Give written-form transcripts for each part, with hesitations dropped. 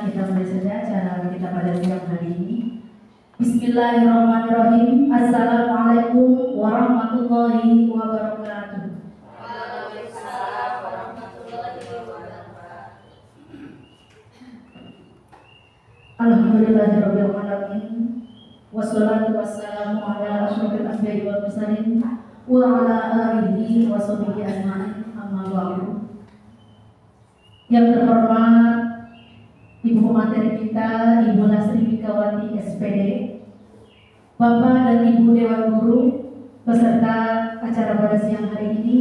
kita mulai saja acara kita pada siang hari ini. Bismillahirrahmanirrahim. Assalamualaikum warahmatullahi wabarakatuh. Waalaikumsalam warahmatullahi wabarakatuh. Alhamdulillahirabbil alamin. Wassalatu wassalamu ala asyrofil anbiya'i wal mursalin wa ala alihi wa sahbihi ajma'in. Amma ba'du. Yang terhormat Ibu Pemateri kita, Ibu Nasri Mikawati SPD, Bapak dan Ibu Dewan Guru, peserta acara pada siang hari ini,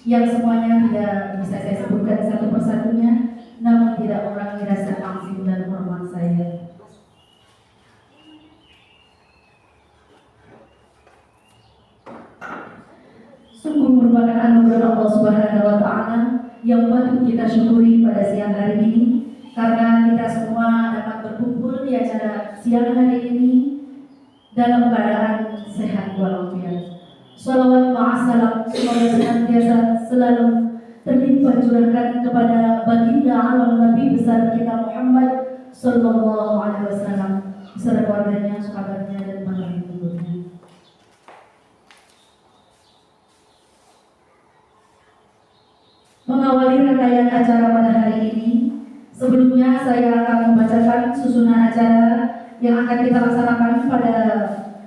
yang semuanya tidak bisa saya sebutkan satu persatunya, namun tidak mengurangi rasa angsing dan hormat saya. Sungguh merupakan anugerah Allah Subhanahu wa Ta'ala yang patut kita syukuri pada siang hari ini, karena kita semua dapat berkumpul di acara siang hari ini dalam keadaan sehat walafiat. Shalawat ma'assalam semoga senantiasa selalu terlimpah curahkan kepada baginda alam Nabi besar kita Muhammad Sallallahu Alaihi Wasallam beserta keluarganya, sahabatnya dan para pengikutnya. Mengawali rangkaian acara pada hari ini, sebelumnya saya akan membacakan susunan acara yang akan kita laksanakan pada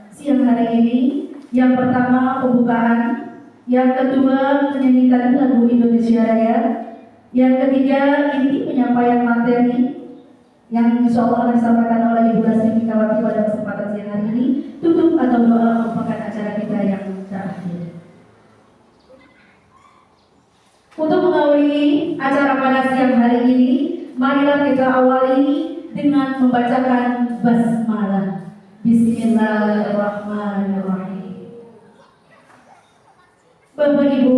siang hari ini. Yang pertama pembukaan, yang kedua menyanyikan lagu Indonesia Raya, yang ketiga inti penyampaian materi yang insya Allah akan disampaikan oleh Ibu Nasri Mikawati pada kesempatan siang hari ini. Tutup atau doa merupakan acara kita yang terakhir. Untuk mengawali acara pada siang hari ini, marilah kita awali dengan membacakan basmalah. Bismillahirrahmanirrahim. Bapak Ibu,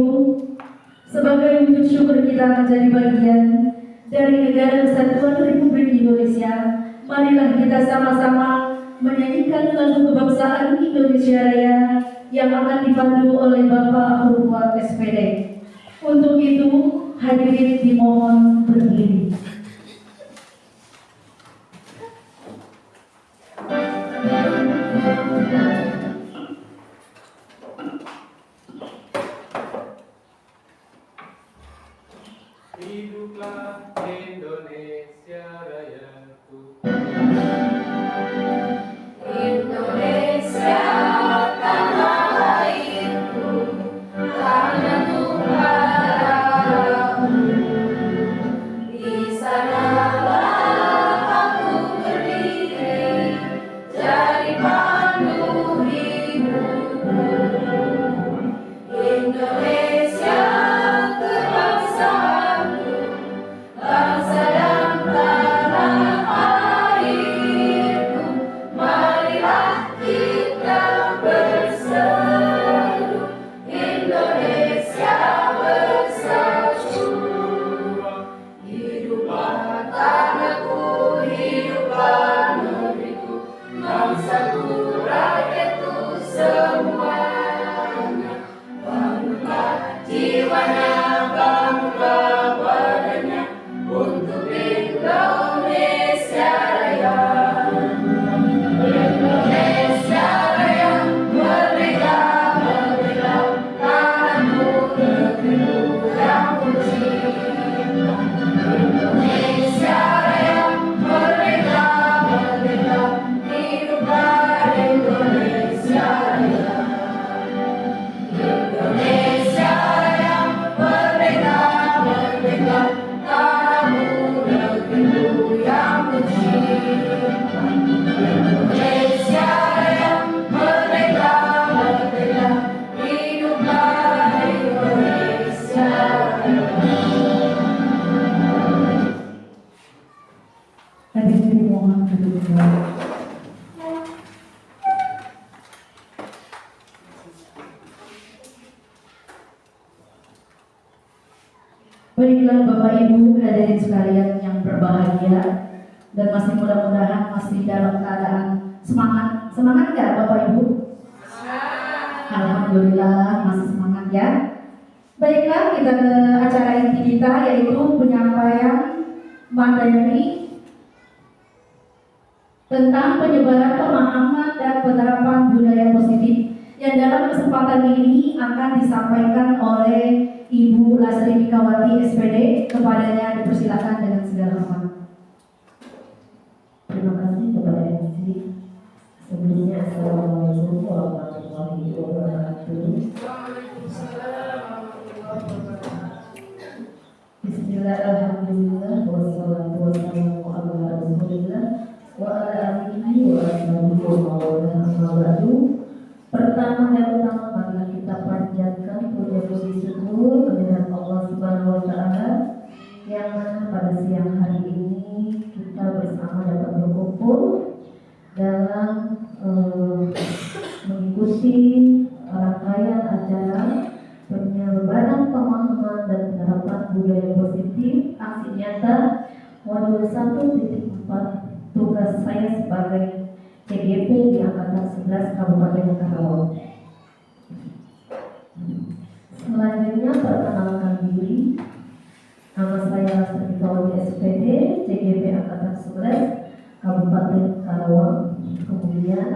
sebagai wujud syukur kita menjadi bagian dari Negara Kesatuan Republik Indonesia, marilah kita sama-sama menyanyikan lagu kebangsaan Indonesia Raya yang akan dipandu oleh Bapak Purwa SPD. Untuk itu, hadirin dimohon berdiri. Hiduplah Indonesia Rayaku. Indonesia tanah airku, tanah Tuhanku. Di sanalah aku berdiri, jadi pandu hidupku. Indonesia kebangsaanku, bangsa dan tanah airku. Marilah kita berseru, Indonesia bersatu. Hiduplah tanahku, hiduplah negeriku, bangsaku, rakyatku semuanya. Bangunlah jiwanya, bangunlah badannya untuk Indonesia Raya. Indonesia Raya, merdeka, merdeka, tanahku, negeriku yang kucinta. Indonesia Raya, merdeka, merdeka, hiduplah Indonesia Raya. Indonesia Raya, merdeka, merdeka, tanahmu, negerimu yang kucinta. Indonesia Raya, merdeka, merdeka, hiduplah Indonesia Raya. Hadirin dimohon duduk kembali. Baiklah Bapak Ibu hadirin sekalian yang berbahagia, dan masih mudah-mudahan masih dalam keadaan semangat. Semangat nggak Bapak Ibu? Alhamdulillah masih semangat ya. Baiklah, kita ke acara inti kita, yaitu penyampaian materi tentang penyebaran pemahaman dan penerapan budaya positif yang dalam kesempatan ini akan disampaikan oleh Ibu Lasri Mikawati SPD. Kepadanya dipersilakan dengan segala hormat. Terima kasih kepada MC. Sebelumnya Assalamualaikum warahmatullahi wabarakatuh. Bismillah, alhamdulillah, wassalatu wassalamu ala rasulillah wa ala alihi wa ashabihi wa mawala amma ba'du. Pertama dan utama marilah kita panjatkan puji syukur kehadirat Allah Subhanahu wa taala yang mana pada siang hari ini kita bersama dapat berkumpul dalam mengikuti rangkaian acara penyebaran pemahaman dan penerapan budaya positif aksi nyata modul 1.4 tugas saya sebagai CGP di Angkatan 11 Kabupaten Karawang. Selanjutnya perkenalkan diri. Nama saya Lasri Mikawati SPD, CGP Angkatan 11 Kabupaten Karawang. Kemudian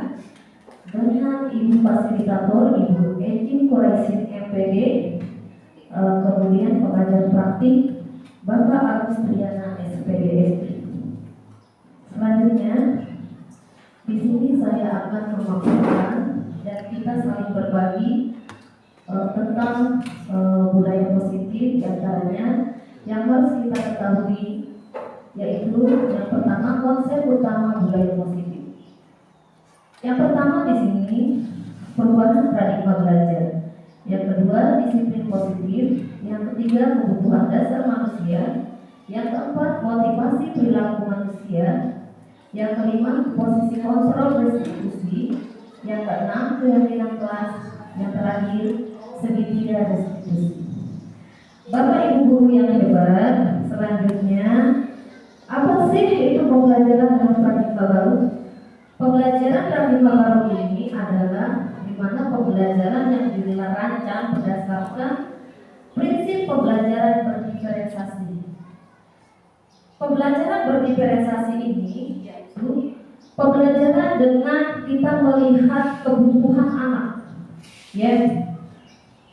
dengan Ibu Fasilitator Ibu Eci Quraisin MPD, kemudian pengajar praktik Bapak Agus Triana SPD. Selanjutnya di sini saya akan memaparkan dan kita saling berbagi tentang budaya positif, diantaranya yang harus kita ketahui yaitu yang pertama konsep utama budaya positif. Yang pertama di sini perubahan paradigma belajar. Yang kedua disiplin positif. Yang ketiga kebutuhan dasar manusia. Yang keempat motivasi perilaku manusia. Yang kelima posisi kontrol restitusi. Yang keenam keyakinan kelas. Yang terakhir segitiga restitusi. Bapak Ibu guru yang hebat, selanjutnya apa sih itu pembelajaran dalam paradigma baru? Pembelajaran paradigma baru ini adalah di mana pembelajaran yang dirancang berdasarkan prinsip pembelajaran berdiferensiasi. Pembelajaran berdiferensiasi ini yaitu pembelajaran dengan kita melihat kebutuhan anak, ya,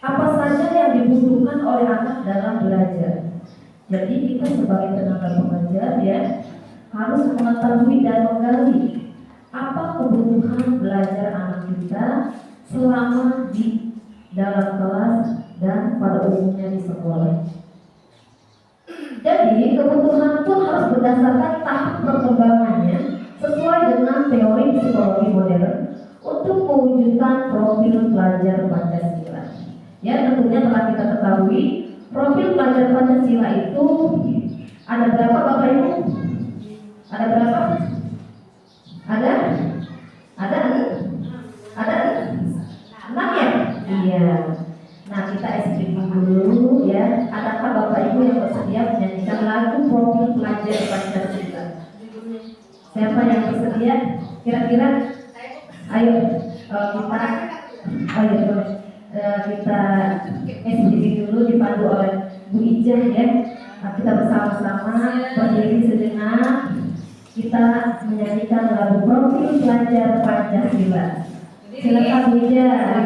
apa saja yang dibutuhkan oleh anak dalam belajar. Jadi kita sebagai tenaga pengajar ya harus mengetahui dan menggali apa kebutuhan belajar anak kita selama di dalam kelas dan pada umumnya di sekolah. Jadi kebutuhan pun harus berdasarkan tahap perkembangannya sesuai dengan teori psikologi modern untuk mewujudkan profil pelajar Pancasila. Ya, tentunya telah kita ketahui profil pelajar Pancasila itu ada berapa Bapak Ibu? Ada berapa? Ada 6 ya? Iya. Nah kita explain dulu ya. Adakah Bapak Ibu yang bersedia menyanyikan lagu profil pelajar Pancasila? Siapa yang bersedia? Kira-kira? Ayo kita explain dulu dipandu oleh Bu Ijah ya. Nah, kita bersama-sama berdiri sejenak. Kita menyanyikan lagu profil pelajar Pancasila. Silakan Bu Ija,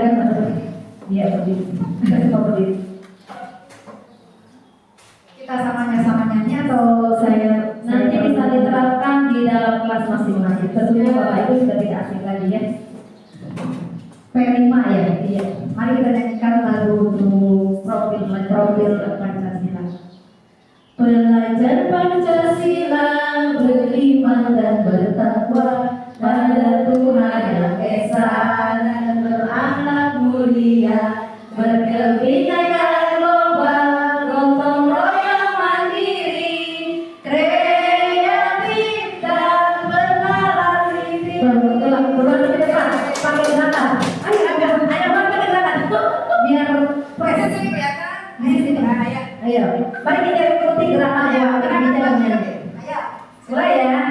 dia berdiri. Kita sama nyanyi atau saya Nanti bisa diterapkan di dalam kelas masing-masing. Tentunya Bapak Ibu sudah tidak asing lagi ya. P5 ya? Iya. Mari kita nyanyikan lagu untuk profil Pancasila. Pelajar Pancasila beriman dan bertakwa pada Tuhan yang Esa dan berakhlak mulia, berkebinekaan global, gotong royong mandiri, kreatif dan bernalar tinggi. Berulang ke depan, pakai gerakan. Ayo banget pakai gerakan. Biar fresh. Ayo, mari kita ikuti gerakan ya. Ayo, mulai ya.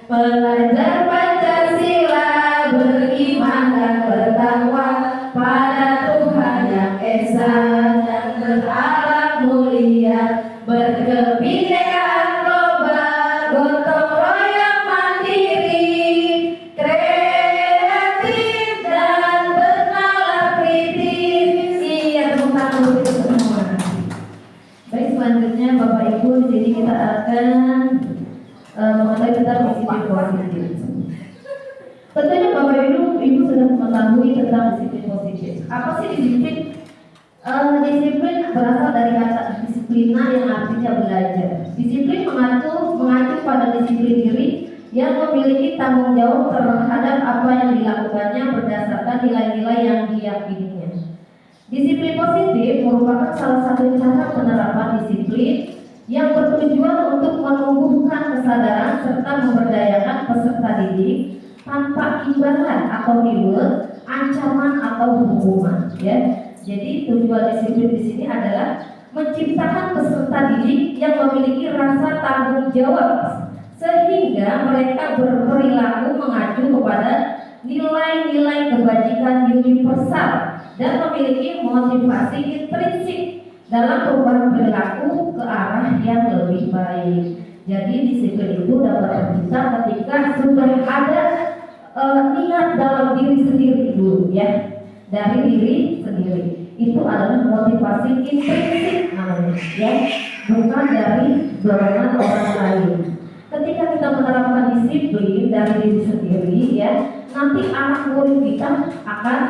Pelajar Pancasila beriman dan bertakwa pada Tuhan yang Esa Ibu, di sini kita akan mengenai tentang disiplin positif. Tentunya Bapak Ibu sudah mengetahui tentang disiplin positif. Apa sih disiplin? Disiplin berasal dari kata disiplina yang artinya belajar. Disiplin mengacu pada disiplin diri yang memiliki tanggung jawab terhadap apa yang dilakukannya berdasarkan nilai-nilai yang diyakininya. Disiplin positif merupakan salah satu cara penerapan disiplin yang bertujuan untuk menumbuhkan kesadaran serta memberdayakan peserta didik tanpa imbalan atau reward, ancaman atau hukuman. Ya, jadi tujuan disiplin di sini adalah menciptakan peserta didik yang memiliki rasa tanggung jawab sehingga mereka berperilaku mengacu kepada nilai-nilai kebajikan universal dan memiliki motivasi intrinsik dalam perubahan perilaku ke arah yang lebih baik. Jadi disiplin itu dapat tercipta ketika sudah ada niat dalam diri sendiri dulu, ya, dari diri sendiri. Itu adalah motivasi intrinsik namanya, ya, bukan dari dorongan orang lain. Ketika kita menerapkan disiplin dari diri sendiri, ya, nanti anak murid kita akan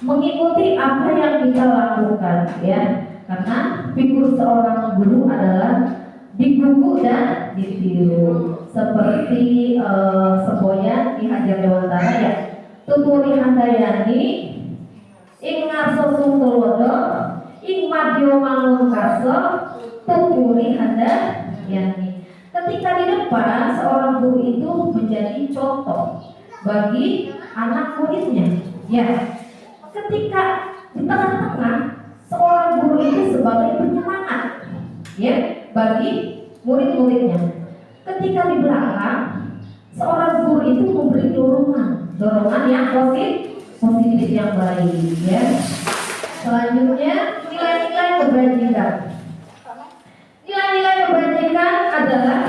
mengikuti apa yang kita lakukan, ya, karena figur seorang guru adalah digugu dan ditiru, seperti semboyan Ki Hajar Dewantara, ya, tuturi handayani ing ngarso sungkulwodo ing madya mangun karso tuturi handayani. Ketika di depan, seorang guru itu menjadi contoh bagi anak muridnya, ya. Ketika di tengah-tengah, seorang guru itu sebagai penyemangat, ya, bagi murid-muridnya. Ketika di belakang, seorang guru itu memberi dorongan yang positif yang baik, ya. Selanjutnya, nilai-nilai kebajikan. Nilai-nilai kebajikan adalah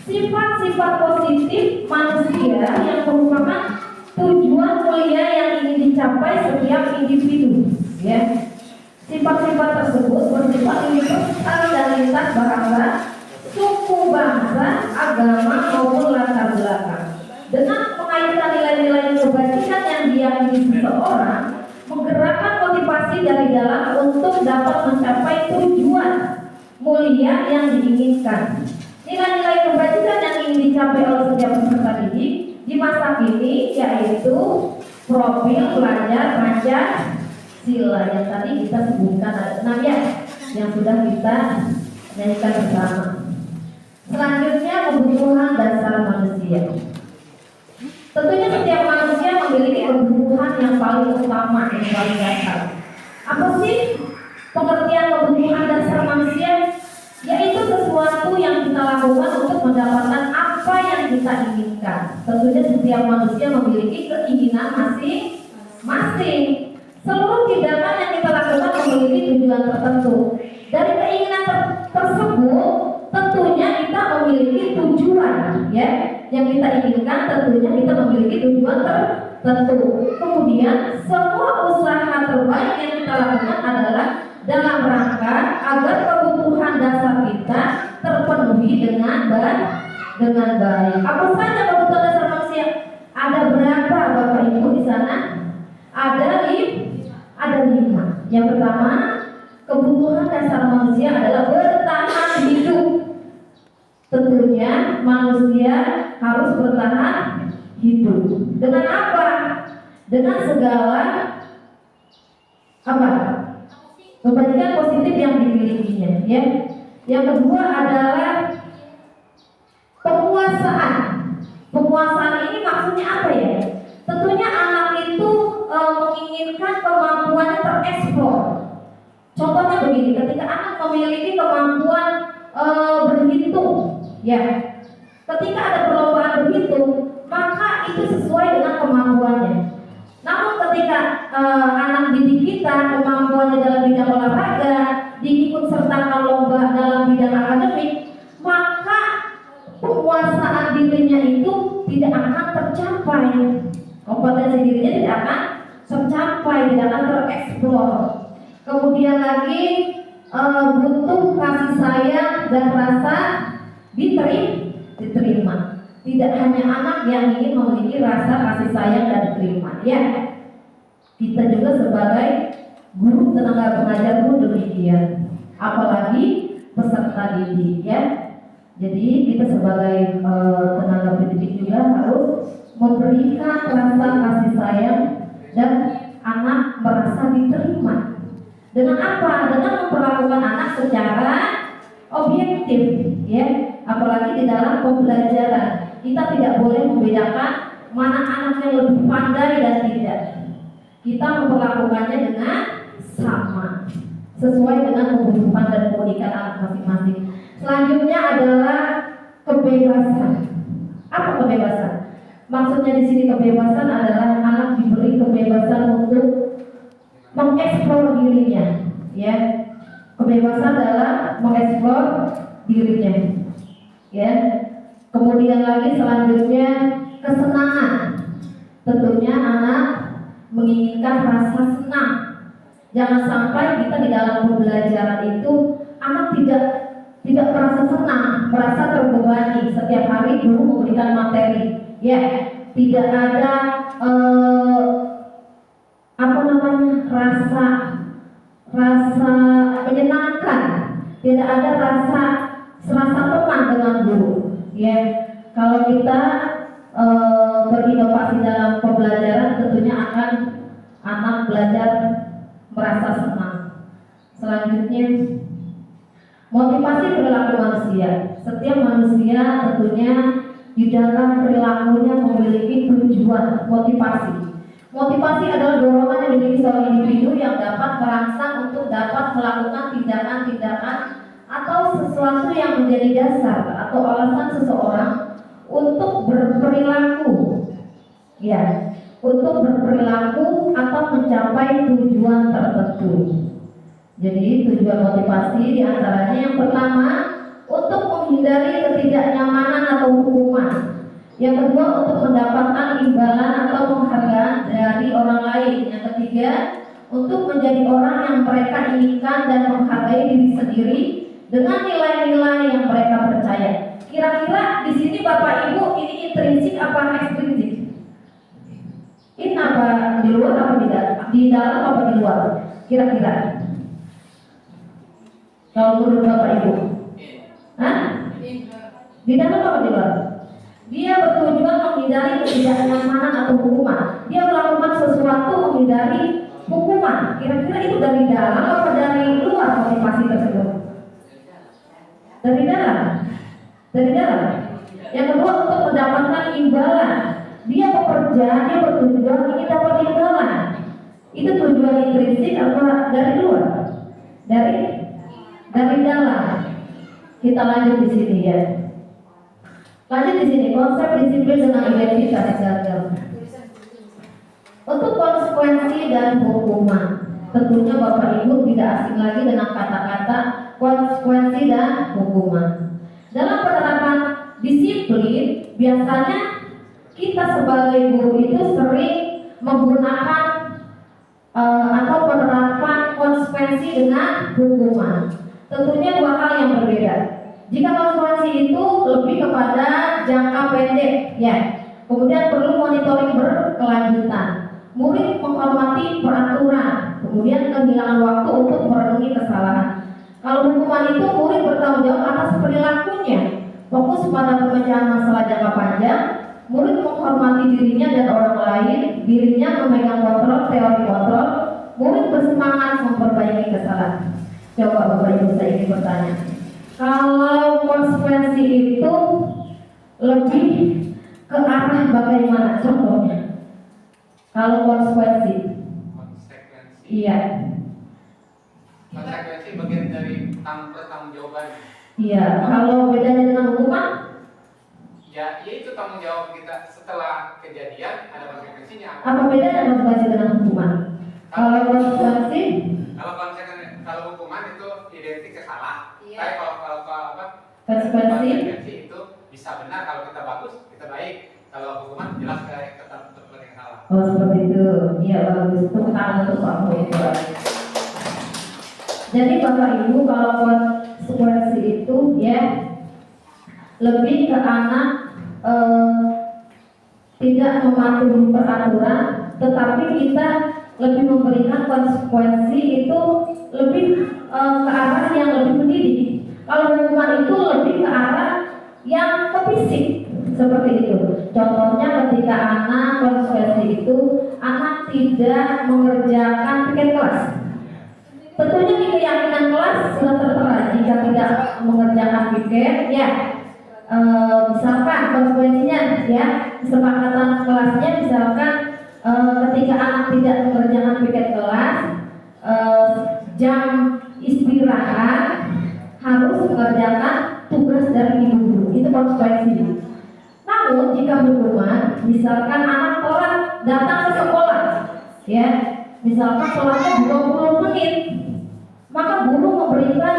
sifat-sifat positif manusia yang merupakan tujuan mulia yang ingin dicapai setiap individu, ya. Sifat-sifat tersebut bersifat universal dan lintas bahasa, suku, bangsa, agama maupun latar belakang. Dengan mengaitkan nilai-nilai kebajikan yang diyakini seseorang, menggerakkan motivasi dari dalam untuk dapat mencapai tujuan mulia yang diinginkan. Nilai-nilai kebajikan yang ingin dicapai oleh setiap peserta didik di masa kini yaitu profil pelajar Pancasila yang tadi kita sebutkan ada 6, ya, yang sudah kita nyanyikan bersama. Selanjutnya, kebutuhan dasar manusia. Tentunya setiap manusia memiliki kebutuhan yang paling utama, yang paling dasar. Apa sih pengertian kebutuhan dasar manusia? Yaitu sesuatu yang kita lakukan untuk mendapatkan apa yang kita inginkan. Tentunya setiap manusia memiliki keinginan masing-masing. Seluruh tindakan yang kita lakukan memiliki tujuan tertentu. Dari keinginan tersebut, tentunya kita memiliki tujuan, ya, yang kita inginkan. Tentunya kita memiliki tujuan tertentu. Kemudian semua usaha terbaik yang kita lakukan adalah dalam rangka agar kebutuhan dasar kita terpenuhi dengan baik. Apa saja kebutuhan dasar manusia? Ada berapa, Bapak Ibu di sana? Ada 5. Yang pertama, kebutuhan dasar manusia adalah bertahan hidup. Tentunya manusia harus bertahan hidup. Dengan apa? Dengan segala kebajikan positif yang dimilikinya, ya. Yang kedua adalah penguasaan. Penguasaan ini maksudnya apa, ya? Tentunya anak itu menginginkan kemampuannya tereksplor. Contohnya begini, ketika anak memiliki kemampuan berhitung, ya. Ketika ada perlombaan berhitung, maka itu sesuai dengan kemampuannya. Namun ketika anak didik kita kemampuannya dalam bidang olahraga, diikut sertakan lomba dalam bidang akademik, maka penguasaan dirinya itu tidak akan tercapai. Kompetensi dirinya tidak akan tercapai, tidak akan tereksplor. Kemudian lagi butuh kasih sayang dan rasa diterima. Tidak hanya anak yang ingin memiliki rasa kasih sayang dan diterima, ya. Kita juga sebagai guru tenaga pengajar pun demikian. Apalagi peserta didik, ya. Jadi kita sebagai tenaga pendidik juga harus memberikan rasa kasih sayang dan anak merasa diterima. Dengan apa? Dengan memperlakukan anak secara objektif, ya. Apalagi di dalam pembelajaran, kita tidak boleh membedakan mana anak yang lebih pandai dan tidak. Kita memperlakukannya dengan sama, sesuai dengan kebutuhan dan keunikan anak masing-masing. Selanjutnya adalah kebebasan. Apa kebebasan? Maksudnya di sini kebebasan adalah anak diberi kebebasan untuk mengeksplor dirinya, ya. Kebebasan dalam mengeksplor dirinya, ya. Kemudian lagi selanjutnya kesenangan. Tentunya anak menginginkan rasa senang. Jangan sampai kita di dalam pembelajaran itu anak tidak merasa senang, merasa terbebani. Setiap hari guru memberikan materi, ya. Tidak ada rasa menyenangkan, tidak ada serasa teman dengan guru, ya. Kalau kita berinovasi dalam pembelajaran, tentunya akan anak belajar merasa senang. Selanjutnya motivasi perilaku manusia. Setiap manusia tentunya di dalam perilakunya memiliki tujuan motivasi. Motivasi adalah dorongan yang dimiliki seorang individu yang dapat merangsang untuk dapat melakukan tindakan-tindakan atau sesuatu yang menjadi dasar atau alasan seseorang untuk berperilaku, ya, untuk berperilaku atau mencapai tujuan tertentu. Jadi tujuan motivasi diantaranya yang pertama untuk menghindari ketidaknyamanan atau hukuman. Yang kedua untuk mendapatkan imbalan atau penghargaan dari orang lain. Yang ketiga untuk menjadi orang yang mereka inginkan dan menghargai diri sendiri dengan nilai-nilai yang mereka percaya. Kira-kira di sini Bapak Ibu ini intrinsik apa ekstrinsik? Ini apa di luar apa di dalam? Di dalam apa di luar? Kira-kira? Kalau menurut Bapak Ibu? Hah? Di dalam apa di luar? Dia bertujuan menghindari ketidaknyamanan atau hukuman. Dia melakukan sesuatu menghindari hukuman. Kira-kira itu dari dalam atau dari luar motivasi tersebut? Dari dalam. Dari dalam. Yang kedua untuk mendapatkan imbalan. Dia bekerja, dia bertujuan ingin dapat imbalan. Itu tujuan intrinsik atau dari luar? Dari dalam. Kita lanjut di sini, ya. Lanjut di sini konsep disiplin dengan identitas gagal. Untuk konsekuensi dan hukuman, tentunya Bapak Ibu tidak asing lagi dengan kata-kata konsekuensi dan hukuman. Dalam penerapan disiplin, biasanya kita sebagai guru itu sering menggunakan atau penerapan konsekuensi dengan hukuman. Tentunya dua hal yang berbeda. Jika konsekuensi itu lebih kepada jangka pendek, ya, kemudian perlu monitoring berkelanjutan. Murid menghormati peraturan, kemudian kehilangan waktu untuk merenungi kesalahan. Kalau hukuman itu murid bertanggung jawab atas perilakunya, fokus pada pemecahan masalah jangka panjang. Murid menghormati dirinya dan orang lain, dirinya memegang kontrol, teori kontrol. Murid bersemangat memperbaiki kesalahan. Coba Bapak Ibu saya ingin bertanya, kalau konsekuensi itu lebih ke arah bagaimana contohnya? Kalau konsekuensi, iya. Konsekuensi bagian dari pertanggungjawaban. Iya. Kalau bedanya dengan hukuman? Ya itu tanggung jawab kita setelah kejadian ada konsekuensinya. Apa bedanya konsekuensi dengan hukuman? Kalau konsekuensi? Kalau hukuman itu identik ke salah. Iya. Tapi kalau apa? Konsekuensi itu bisa benar kalau kita bagus, kita baik. Kalau hukuman jelas kayak tetap yang salah. Oh seperti itu. Iya bagus. Tepuk tangan untuk Pak Muhyiddin. Jadi Bapak Ibu kalau konsekuensi itu ya lebih ke anak tidak mematuhi peraturan, tetapi kita lebih memberikan konsekuensi itu lebih ke arah yang lebih mendidik. Kalau hukuman itu lebih ke arah yang ke fisik seperti itu. Contohnya ketika anak konsekuensi itu anak tidak mengerjakan piket kelas. Tentunya di keyakinan kelas sudah tertera jika tidak mengerjakan piket, ya misalkan konsekuensinya ya kesepakatan kelasnya misalkan ketika anak tidak mengerjakan piket kelas, jam istirahat harus mengerjakan tugas dari ibu guru. Itu konsekuensinya. Namun jika hukuman, misalkan anak telat datang ke sekolah, ya, misalkan sholatnya 20 menit, maka guru memberikan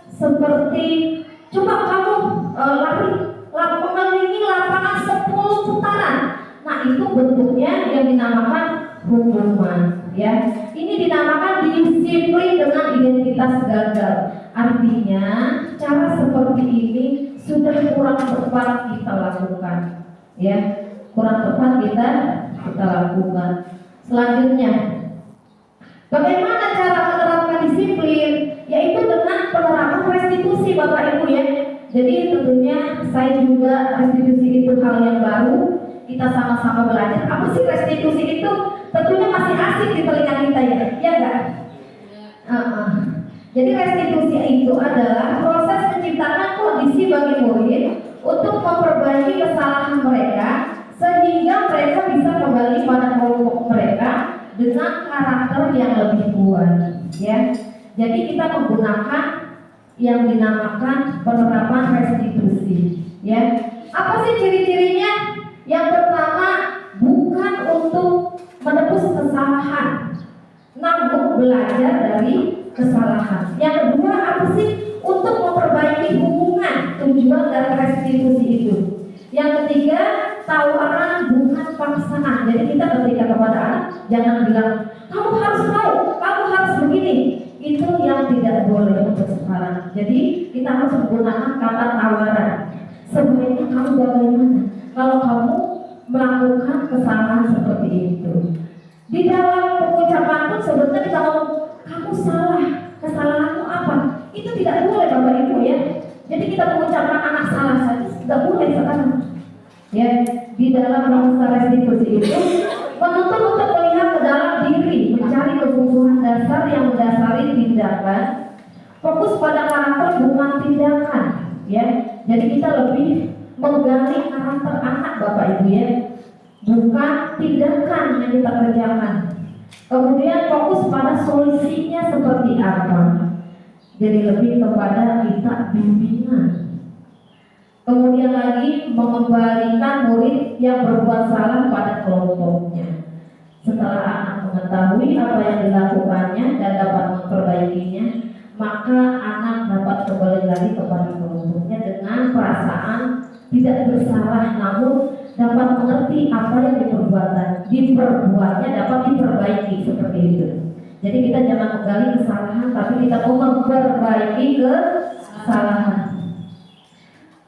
seperti coba kamu mengelilingi lapangan 10 putaran. Nah itu bentuknya yang dinamakan hukuman, ya. Ini dinamakan disiplin dengan identitas gagal. Artinya cara seperti ini sudah kurang tepat kita lakukan, ya, kurang tepat kita lakukan. Selanjutnya, bagaimana cara menerapkan disiplin? Yaitu dengan penerapan restitusi, Bapak Ibu ya. Jadi tentunya saya juga restitusi itu hal yang baru. Kita sama-sama belajar. Apa sih restitusi itu? Tentunya masih asik di telinga kita ya, ya enggak? Jadi restitusi itu adalah proses menciptakan kondisi bagi murid untuk memperbaiki kesalahan mereka sehingga mereka bisa kembali pada kelompok mereka dengan karakter yang lebih kuat, ya. Jadi kita menggunakan yang dinamakan penerapan restitusi, ya. Apa sih ciri-cirinya? Yang pertama, bukan untuk menebus kesalahan, namun belajar dari kesalahan. Yang kedua, apa sih? Untuk memperbaiki hubungan, tujuan dari restitusi itu. Yang ketiga, tawaran bukan paksaan. Jadi kita ketika kepada anak jangan bilang kamu harus tahu, kamu harus begini. Itu yang tidak boleh untuk sekarang. Jadi kita harus menggunakan kata tawaran. Sebaiknya kamu bagaimana kalau kamu melakukan kesalahan seperti itu? Di dalam pengucapan pun sebenarnya kita ngomong kamu salah, kesalahanmu apa? Itu tidak boleh Bapak Ibu ya. Jadi kita mengucapkan anak salah saja tidak boleh sekarang. Ya, di dalam proses restitusi itu menuntut untuk melihat ke dalam diri, mencari kebutuhan dasar yang mendasari tindakan, fokus pada karakter bukan tindakan, ya. Jadi kita lebih menggali karakter anak Bapak Ibu ya, bukan tindakan yang kita kerjakan. Kemudian fokus pada solusinya seperti apa. Jadi lebih kepada kita bimbingan. Kemudian lagi mengembalikan murid yang berbuat salah pada kelompoknya. Setelah anak mengetahui apa yang dilakukannya dan dapat memperbaikinya, maka anak dapat kembali lagi kepada kelompoknya dengan perasaan tidak bersalah, namun dapat mengerti apa yang diperbuatnya dapat diperbaiki seperti itu. Jadi kita jangan menggali kesalahan, tapi kita mau memperbaiki kesalahan.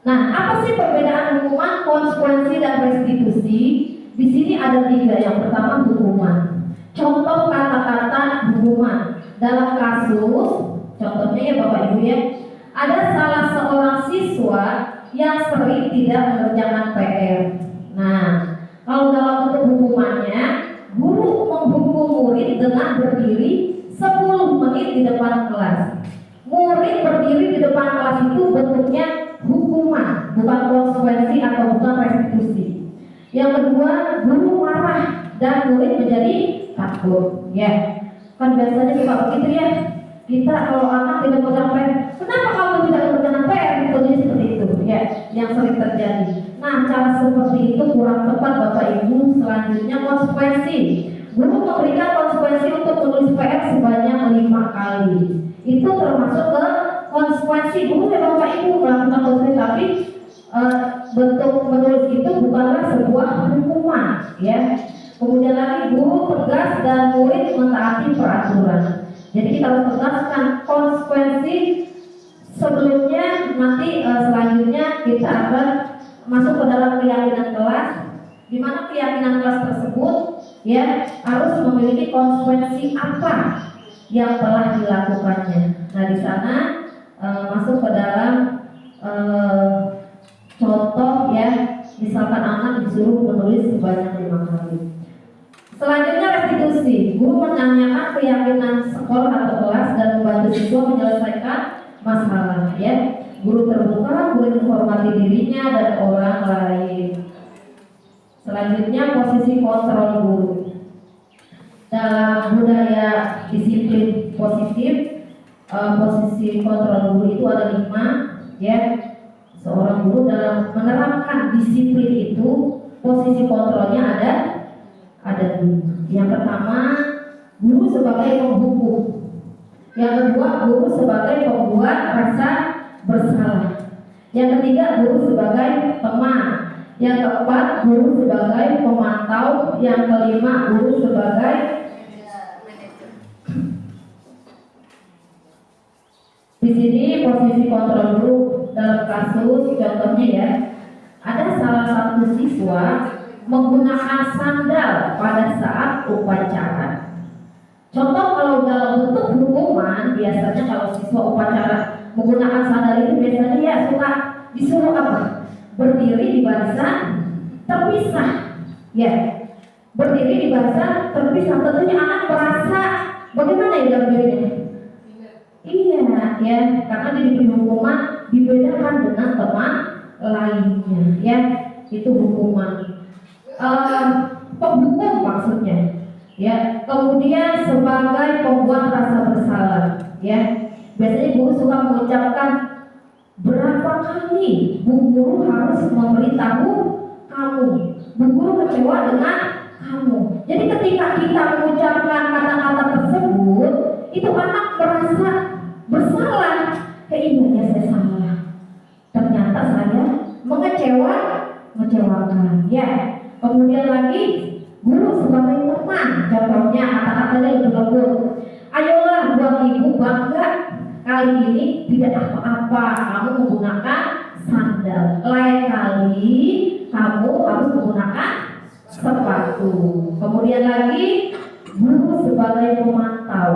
Nah, apa sih perbedaan hukuman, konsekuensi, dan restitusi? Di sini ada 3. Yang pertama hukuman. Contoh kata-kata hukuman dalam kasus, contohnya ya Bapak Ibu ya, ada salah seorang siswa yang sering tidak mengerjakan PR. Nah, kalau dalam bentuk hukumannya, guru menghukum murid dengan berdiri 10 menit di depan kelas. Murid berdiri di depan kelas itu bentuknya hukuman, bukan konsekuensi atau bukan restitusi. Yang kedua, guru marah dan murid menjadi takut. Ya, kan biasanya suka begitu ya. Kita kalau anak tidak mengerjakan PR, kenapa kamu tidak mengerjakan PR? Metodenya seperti itu, ya, yang sering terjadi. Nah, cara seperti itu kurang tepat Bapak Ibu. Selanjutnya konsekuensi. Guru memberikan konsekuensi untuk menulis PR sebanyak 5 kali. Itu termasuk ke konsekuensi. Guru ya Bapak Ibu melakukan konsekuensi, tapi bentuk menulis itu bukanlah sebuah hukuman, ya. Kemudian lagi guru tegas dan murid mentaati peraturan. Jadi kita harus tegaskan sebelumnya nanti selanjutnya kita akan masuk ke dalam keyakinan kelas, di mana keyakinan kelas tersebut ya harus memiliki konsekuensi apa yang telah dilakukannya. Nah di sana masuk ke dalam contoh ya, misalkan anak disuruh menulis sebanyak 5 kali. Selanjutnya restitusi, guru menanyakan keyakinan sekolah atau kelas dan membantu siswa menyelesaikan masalah ya. Guru terbuka, guru menghormati dirinya dan orang lain. Selanjutnya posisi kontrol guru. Dalam budaya disiplin positif, posisi kontrol guru itu ada 5 ya. Seorang guru dalam menerapkan disiplin itu posisi kontrolnya ada 2. Yang pertama, guru sebagai penghukum. Yang kedua, guru sebagai pembuat rasa bersalah. Yang ketiga, guru sebagai teman. Yang keempat, guru sebagai pemantau. Yang kelima, guru sebagai di sini posisi kontrol guru dalam kasus contohnya ya, ada salah satu siswa menggunakan sandal pada saat upacara. Contoh kalau dalam bentuk hukuman, biasanya kalau siswa upacara menggunakan sandal itu biasanya ya suka disuruh apa? Berdiri di barisan terpisah. Ya, berdiri di barisan terpisah. Tentunya anak merasa bagaimana ya berdirinya? Iya, ya, karena dia diberi hukuman dibedakan dengan teman lainnya, ya, itu hukuman. Penghukum maksudnya, ya. Kemudian sebagai pembuat rasa bersalah, ya. Biasanya guru suka mengucapkan berapa kali bu guru harus memberitahu kamu, bu guru kecewa dengan kamu. Jadi ketika kita mengucapkan kata-kata tersebut, itu anak merasa bersalah. Keinginannya saya salah, ternyata saya mengecewakan, ya. Kemudian lagi guru sebagai teman, contohnya kata-katanya lebih lembut. Ayolah buat ibu bangga, kali ini tidak apa-apa kamu menggunakan sandal, lain kali kamu harus menggunakan sepatu. Kemudian lagi guru sebagai pemantau,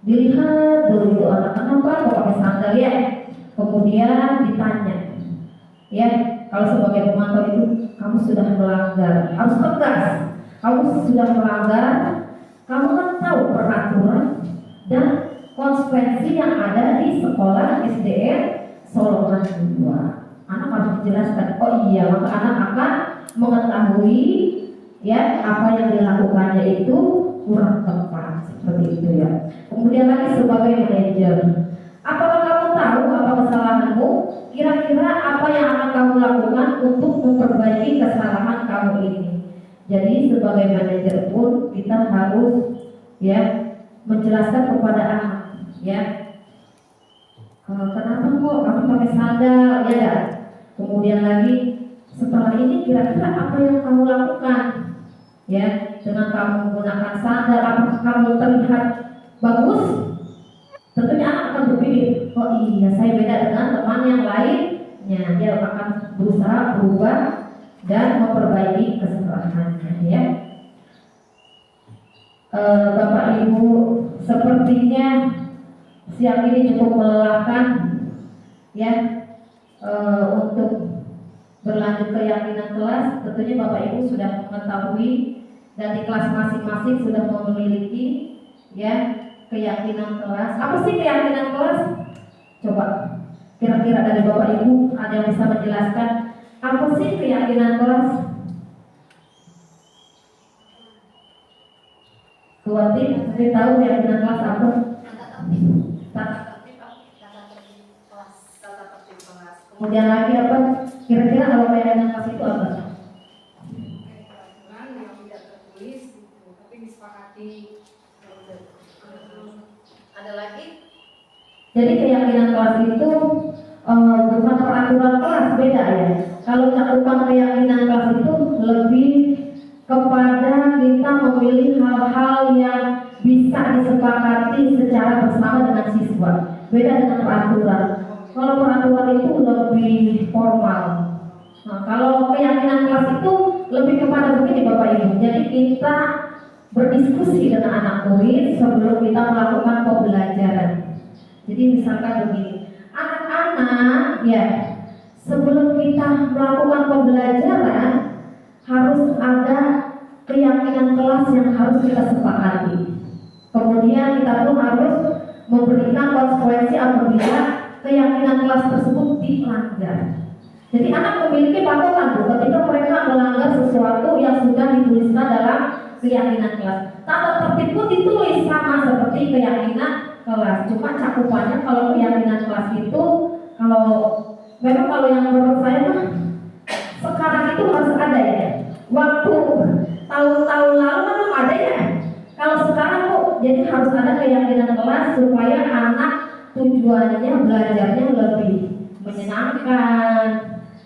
dilihat dulu itu anak kenapa kok pakai sandal ya. Kemudian ditanya, ya, kalau sebagai pemantau itu kamu sudah melanggar, harus tegas. Kamu sudah melanggar, kamu kan tahu peraturan dan konsekuensi yang ada di sekolah SDN Solongan 2. Anak harus dijelaskan. Oh iya, maka anak akan mengetahui ya apa yang dilakukannya itu kurang tepat, seperti itu ya. Kemudian lagi sebagai manajer, apakah kamu tahu apa kesalahanmu? Kira-kira apa yang akan kamu lakukan untuk memperbaiki kesalahan kamu ini? Jadi sebagai manajer pun kita harus ya menjelaskan kepada anak ya, kenapa kok kamu pakai sandal ya. Kemudian lagi setelah ini kira-kira apa yang kamu lakukan ya dengan kamu menggunakan sandal? Apakah kamu terlihat bagus? Tentunya anak akan berpikir, oh iya saya beda dengan teman yang lainnya. Dia akan berusaha berubah dan memperbaiki kesalahannya ya. Bapak Ibu, sepertinya siang ini cukup melelahkan ya untuk berlanjut keyakinan kelas. Tentunya Bapak Ibu sudah mengetahui dan di kelas masing-masing sudah memiliki ya keyakinan kelas. Apa sih keyakinan kelas? Coba kira-kira dari Bapak Ibu ada yang bisa menjelaskan apa sih keyakinan kelas? Tuati, saya tahu keyakinan kelas apa? Kemudian lagi apa? Kira-kira kalau keyakinan kelas itu apa? Yang tidak tertulis, tapi disepakati. Ada lagi? Jadi keyakinan kelas itu bukan peraturan kelas, beda ya. Kalau cakupan keyakinan kelas itu lebih kepada kita memilih hal-hal yang bisa disepakati secara bersama dengan siswa. Beda dengan peraturan. kalau peraturan itu lebih formal. Nah, kalau keyakinan kelas itu lebih kepada begini Bapak Ibu. Jadi kita berdiskusi dengan anak murid sebelum kita melakukan pembelajaran. Jadi misalkan begini, anak-anak ya, sebelum kita melakukan pembelajaran harus ada keyakinan kelas yang harus kita sepakati. Kemudian kita pun harus memberikan konsekuensi apabila keyakinan kelas tersebut dilanggar. Jadi anak memiliki patokan ketika mereka melanggar sesuatu yang sudah dituliskan dalam keyakinan kelas. Tata tertib pun ditulis sama seperti keyakinan kelas. Cuma cakupannya kalau keyakinan kelas itu memang kalau yang menurut saya mah sekarang itu harus ada ya. Waktu tahun-tahun lalu kan belum ada ya. Kalau sekarang kok jadi harus ada keyakinan kelas supaya anak tujuannya belajarnya lebih menyenangkan,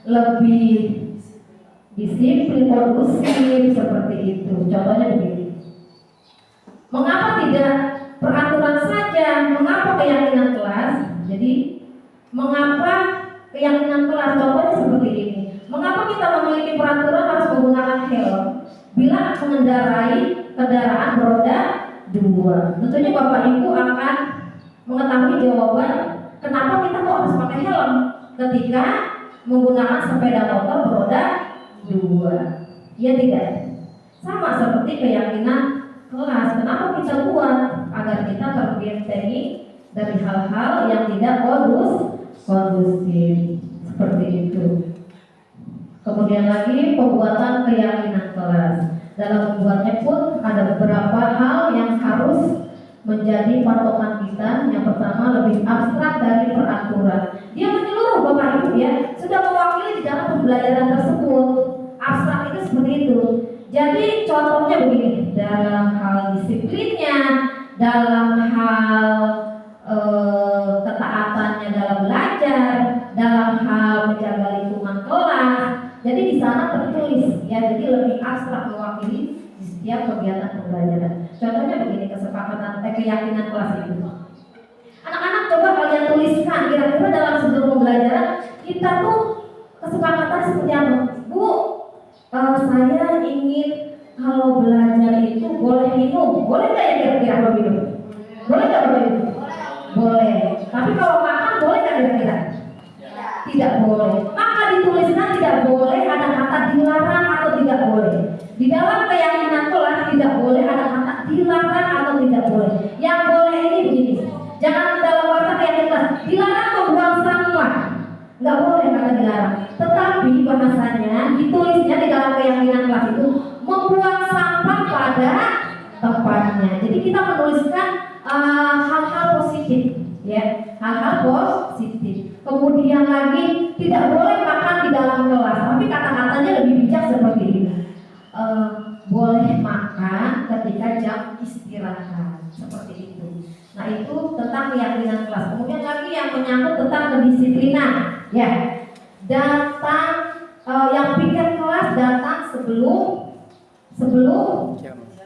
lebih disiplin, kondusif seperti itu. Contohnya begini. Mengapa tidak peraturan saja? Mengapa keyakinan kelas? Jadi mengapa keyakinan kelas? Contohnya seperti ini. Mengapa kita memiliki peraturan harus menggunakan helm bila mengendarai kendaraan beroda 2? Tentunya Bapak Ibu akan mengetahui jawaban kenapa kita kok harus pakai helm ketika menggunakan sepeda motor beroda 2. Ya tidak? Sama seperti keyakinan kelas. Kenapa kita buat? Agar kita terbentengi dari hal-hal yang tidak kondusif. Seperti itu. Kemudian lagi pembuatan keyakinan kelas. Dalam membuatnya pun ada beberapa hal yang harus menjadi patokan kita. Yang pertama lebih abstrak dari peraturan. Dia menyeluruh Bapak Ibu ya, sudah mewakili di dalam pembelajaran tersebut. Abstrak itu seperti itu. Jadi contohnya begini, dalam hal disiplinnya, dalam hal ketaatannya dalam belajar, dalam hal menjaga lingkungan kelas. Jadi di sana tertulis ya, jadi lebih abstrak mewakili di setiap kegiatan pembelajaran. Contohnya begini, kesepakatan keyakinan kelas itu. Anak-anak coba kalian tuliskan kira-kira dalam sebelum pembelajaran kita tuh kesepakatan seperti apa? Bu, saya ingin kalau belajar itu boleh minum, boleh nggak ya kira-kira kalau minum? Boleh nggak boleh minum? Boleh. Tapi kalau makan boleh nggak kira-kira? Tidak boleh. Maka dituliskan tidak boleh ada kata dilarang atau tidak boleh. Di dalam keyakinan kelas tidak boleh ada kata dilarang atau tidak boleh. Yang boleh ini begini. Jangan dalam bahasa keyakinan kelas dilarang membuang sampah. Nggak boleh kata dilarang. Tetapi bahasanya ditulisnya di dalam keyakinan kelas itu membuang sampah pada tempatnya. Jadi kita menuliskan hal-hal positif, ya, hal-hal positif. Kemudian lagi tidak boleh makan di dalam kelas, tapi kata-katanya lebih bijak seperti ini. Boleh makan ketika jam istirahat, seperti itu. Nah itu tentang keyakinan kelas. Kemudian lagi yang menyangkut tentang kedisiplinan, ya. Datang yang pikir kelas datang sebelum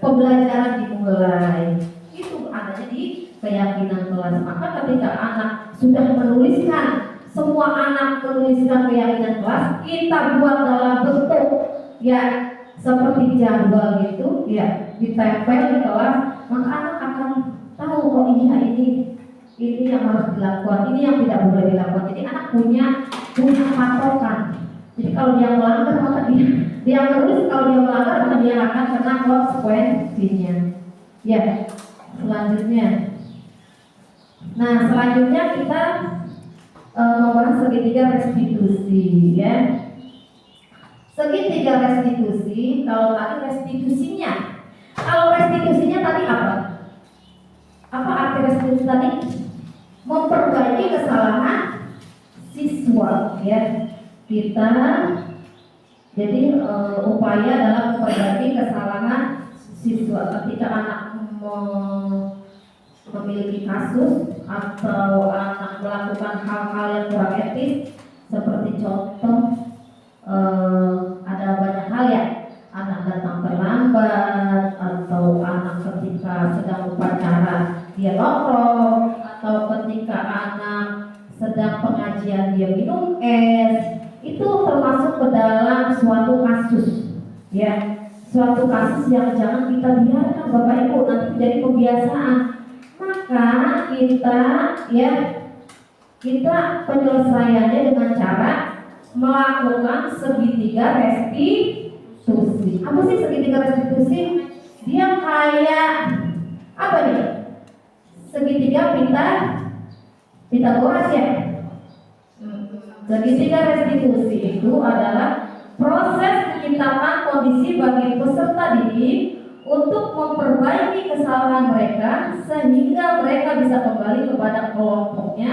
pembelajaran dimulai. Itu adanya di keyakinan kelas. Maka ketika anak sudah menuliskan, semua anak menuliskan keyakinan kelas, kita buat dalam bentuk ya seperti jadwal gitu, ya ditempel di kelas, maka anak akan tahu oh iya ini yang harus dilakukan, ini yang tidak boleh dilakukan. Jadi anak punya patokan. Jadi kalau dia melanggar maka dia menulis, kalau dia melanggar maka dia akan kena konsekuensinya. Ya, selanjutnya. Nah, selanjutnya kita membahas segitiga restitusi, ya. Segitiga restitusi, kalau tadi restitusinya. Kalau restitusinya tadi apa? Apa arti restitusi tadi? Memperbaiki kesalahan siswa, ya. Kita jadi upaya dalam memperbaiki kesalahan siswa ketika anak memiliki kasus atau anak melakukan hal-hal yang kurang etis, seperti contoh ada banyak hal ya, anak datang terlambat atau anak ketika sedang upacara dia nongkrong, atau ketika anak sedang pengajian dia minum es, itu termasuk ke dalam suatu kasus, ya, suatu kasus yang jangan kita biarkan Bapak Ibu nanti menjadi kebiasaan. Maka kita penyelesaiannya dengan cara melakukan segitiga restitusi. Apa sih segitiga restitusi? Dia kayak apa nih? Segitiga Pitagoras ya. Segitiga restitusi itu adalah proses menciptakan kondisi bagi peserta didik untuk memperbaiki kesalahan mereka sehingga mereka bisa kembali kepada kelompoknya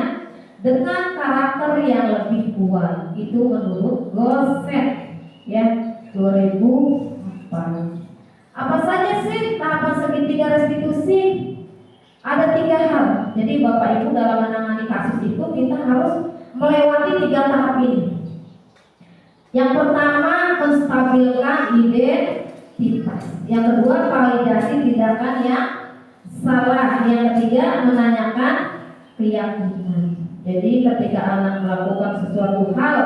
dengan karakter yang lebih kuat. Itu menurut Gosset ya 2004. Apa saja sih tahapan segitiga restitusi? Ada 3 hal. Jadi Bapak Ibu dalam menangani kasus itu kita harus melewati 3 tahap ini. Yang pertama, menstabilkan identitas. Yang kedua, validasi tindakan yang salah. Yang ketiga, menanyakan keyakinan. Jadi ketika anak melakukan sesuatu hal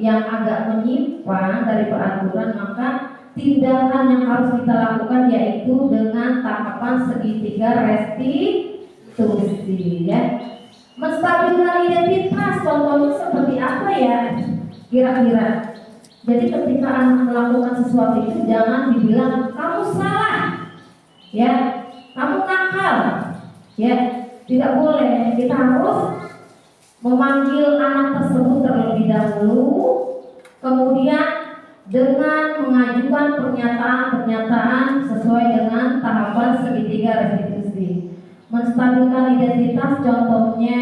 yang agak menyimpang dari peraturan, maka tindakan yang harus kita lakukan yaitu dengan tahapan segitiga restitusi ya. Menstabilkan identitas contohnya seperti apa ya kira-kira? Jadi ketika anak melakukan sesuatu itu jangan dibilang kamu salah ya, kamu nakal ya, tidak boleh. Kita harus memanggil anak tersebut terlebih dahulu, kemudian dengan mengajukan pernyataan-pernyataan sesuai dengan tahapan segitiga restitusi. Menstabilkan identitas contohnya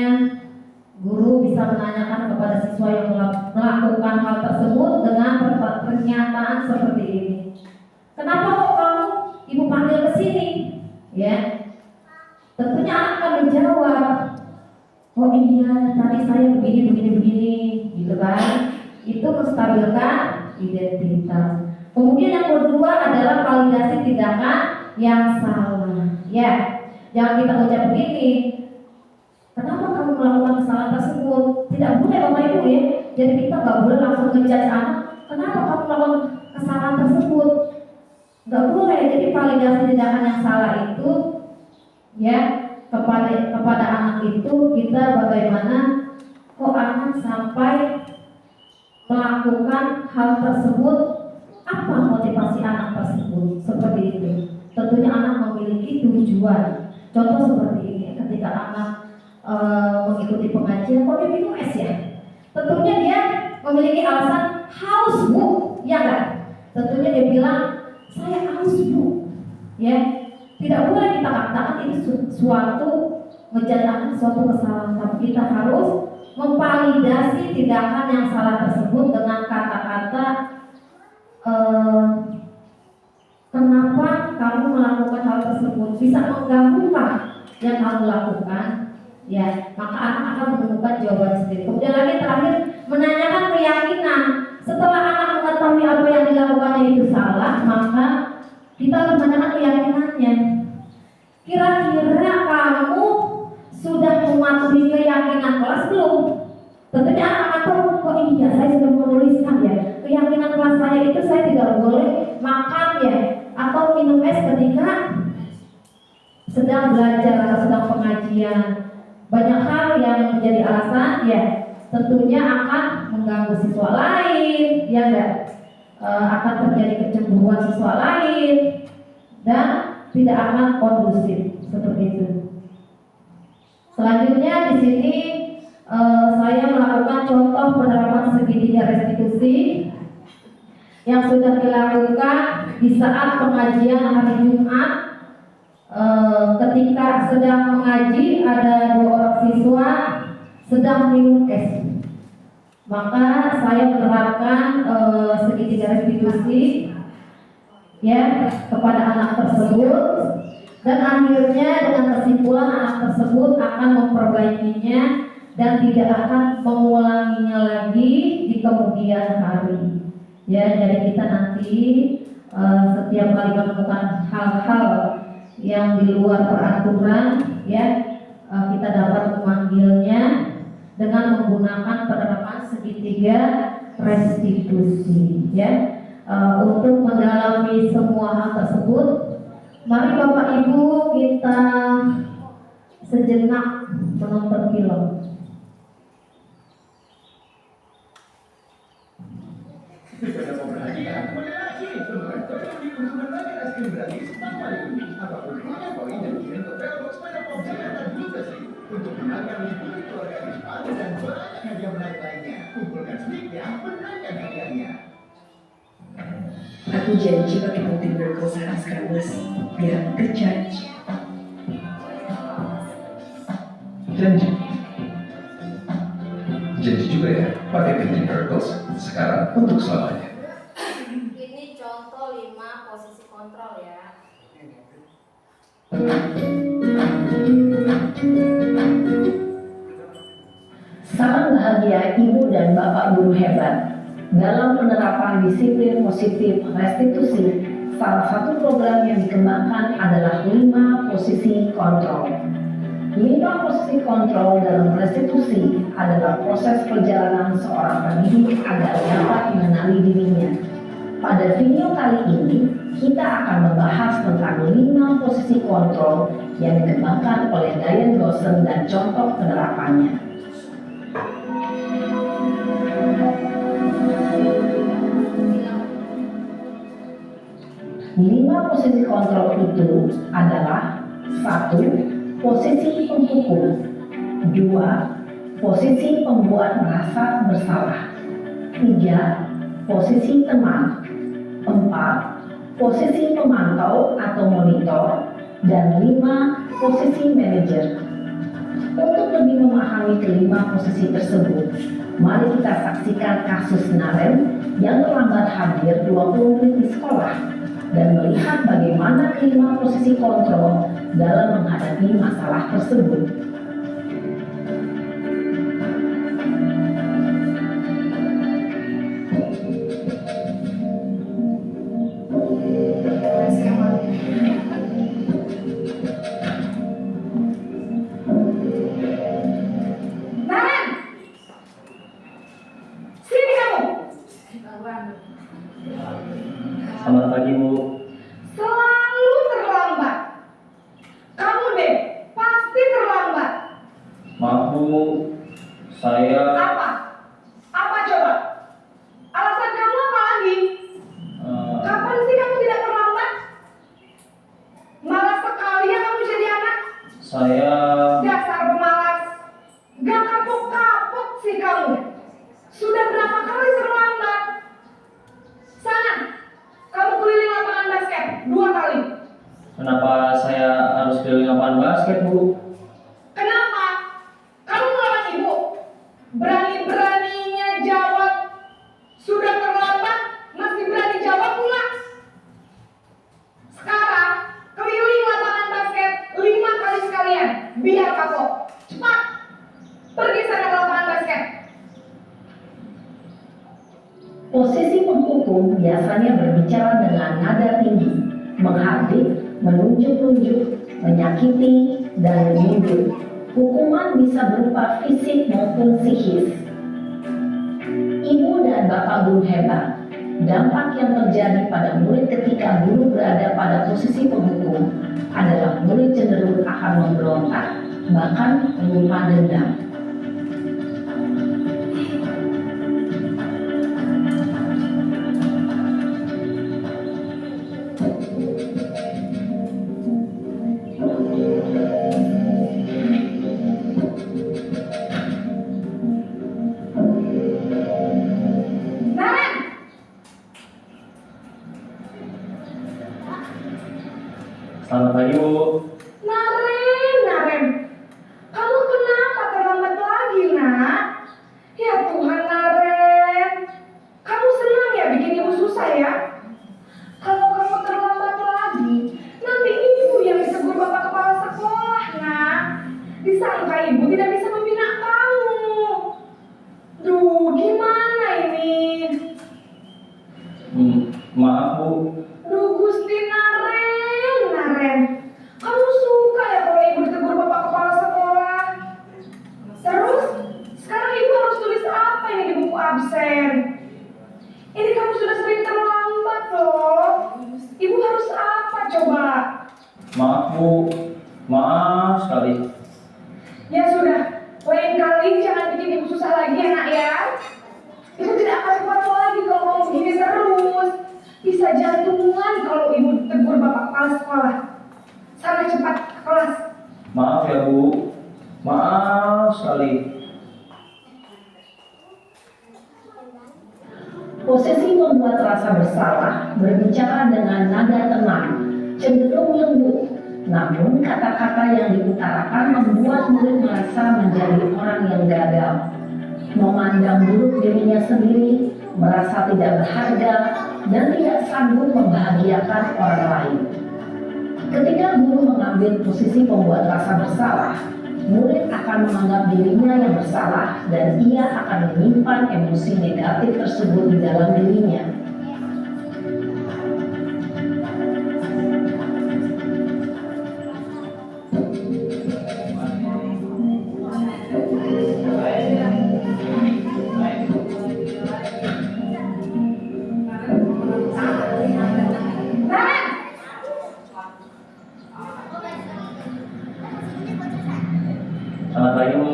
guru bisa menanyakan kepada siswa yang melakukan hal tersebut dengan pernyataan seperti ini. Kenapa kok kamu ibu panggil ke sini? Ya. Tentunya anak akan menjawab, oh iya tadi saya begini gitu kan. Itu menstabilkan identitas. Kemudian yang kedua adalah validasi tindakan yang salah. Ya, jangan kita ucap begini. Kenapa kamu melakukan kesalahan tersebut? Tidak boleh Bapak Ibu ya. Jadi kita nggak boleh langsung ngejudge anak. Kenapa kamu melakukan kesalahan tersebut? Nggak boleh. Jadi validasi tindakan yang salah itu ya kepada anak itu kita bagaimana kok anak sampai melakukan hal tersebut, apa motivasi anak tersebut seperti itu. Tentunya anak memiliki tujuan. Contoh seperti ini, ketika anak mengikuti pengajian, kok dia minum es ya? Tentunya dia memiliki alasan haus bu, ya kan? Tentunya dia bilang saya haus bu, ya. Tidak boleh kita katakan itu suatu menjadikan suatu kesalahan, tapi kita harus memvalidasi tindakan yang salah tersebut dengan kata-kata kenapa kamu melakukan hal tersebut, bisa mengganggu yang kamu lakukan ya, maka anak akan menemukan jawaban sendiri. Kemudian lagi terakhir menanyakan keyakinan. Setelah anak mengetahui apa yang dilakukannya itu salah, maka kita harus menanyakan keyakinannya. Kira-kira kamu sudah mematuhi keyakinan kelas belum? Tentunya anak akan tahu, oh iya saya sudah menuliskan ya, keyakinan kelas saya itu saya tidak boleh makan ya atau minum es ketika sedang belajar atau sedang pengajian. Banyak hal yang menjadi alasan ya, tentunya akan mengganggu siswa lain, ya enggak? Akan terjadi kecemburuan siswa lain dan tidak akan kondusif seperti itu. Selanjutnya di sini saya melakukan contoh penerapan segitiga restitusi yang sudah dilakukan di saat pengajian hari Jumat. Ketika sedang mengaji ada 2 orang siswa sedang minum es, maka saya menerapkan segitiga restitusi ya kepada anak tersebut, dan akhirnya dengan kesimpulan anak tersebut akan memperbaikinya dan tidak akan mengulanginya lagi di kemudian hari. Ya, jadi kita nanti setiap kali menemukan hal-hal yang di luar peraturan ya, kita dapat memanggilnya dengan membuat menggunakan penerapan segitiga restitusi, ya. Untuk mendalami semua hal tersebut, mari Bapak Ibu kita sejenak menonton film. Untuk menangkan liputan keluarga Risma dan banyak hadiah menarik lainnya. Kumpulkan slip ya, menangkan hadiahnya. Aku janji pakai putih Miracles sekarang mas, biar tercharge. Janji. Janji juga ya, pakai Tintin Miracles sekarang untuk selamanya. Ini contoh 5 posisi kontrol ya. Salam bahagia Ibu dan Bapak guru hebat. Dalam penerapan disiplin positif restitusi, salah satu program yang dikembangkan adalah 5 posisi kontrol. 5 posisi kontrol dalam restitusi adalah proses perjalanan seorang pendidik agar dapat mengenali dirinya. Pada video kali ini, kita akan membahas tentang 5 posisi kontrol yang dikembangkan oleh Diane Dawson dan contoh penerapannya. 5 posisi kontrol itu adalah 1. Posisi penghukum, 2. Posisi pembuat merasa bersalah, 3. Posisi teman, 4. Posisi pemantau atau monitor, dan 5. Posisi manajer. Untuk lebih memahami kelima posisi tersebut, mari kita saksikan kasus Naren yang terlambat hadir 20 menit di sekolah dan melihat bagaimana kelima posisi kontrol dalam menghadapi masalah tersebut. Naren! Sini kamu! Selamat pagi, Bu. Selalu terlambat. Kamu deh, pasti terlambat. Maaf, Bu. Saya Apa? Apa coba? Alasan kamu apa lagi? Kapan sih kamu tidak terlambat? Malas sekali ya kamu jadi anak. saya Dasar pemalas. Gak kapok-kapok sih kamu. Sudah berapa kali terlambat? Sana, kamu keliling lapangan basket 2 kali. kenapa saya harus keliling lapangan basket, Bu? Kenapa? Kamu melawan ibu. Berani-beraninya jawab. Sudah terlambat, masih berani jawab pula. Sekarang, keliling lapangan basket 5 kali sekalian. Biar kapok. Cepat. Pergi sana ke lapangan basket. Posisi penghukum biasanya berbicara dengan nada tinggi, menghardik, menunjuk-nunjuk, menyakiti, dan menyindir. Hukuman bisa berupa fisik maupun psikis. Ibu dan Bapak guru hebat, dampak yang terjadi pada murid ketika guru berada pada posisi penghukum adalah murid cenderung akan memberontak, bahkan menyimpan dendam. Naren! Selamat pagi, Bu. Naren! Kamu kenapa terlambat absen. Ini kamu sudah sering terlambat loh. Ibu harus apa coba? Maaf Bu, maaf sekali. Ya sudah, lain kali jangan bikin ibu susah lagi ya nak ya. Ibu tidak akan kuat lagi kalau kamu begini terus. Bisa jantungan kalau ibu tegur bapak kepala sekolah. Sana cepat ke kelas. Maaf ya Bu, maaf sekali. Posisi membuat rasa bersalah berbicara dengan nada tenang, cenderung lembut. Namun kata-kata yang diutarakan membuat murid merasa menjadi orang yang gagal. Memandang buruk dirinya sendiri, merasa tidak berharga, dan tidak sanggup membahagiakan orang lain. Ketika guru mengambil posisi pembuat rasa bersalah, murid akan menganggap dirinya yang bersalah dan ia akan menyimpan emosi negatif tersebut di dalam dirinya. Selamat pagi Bu.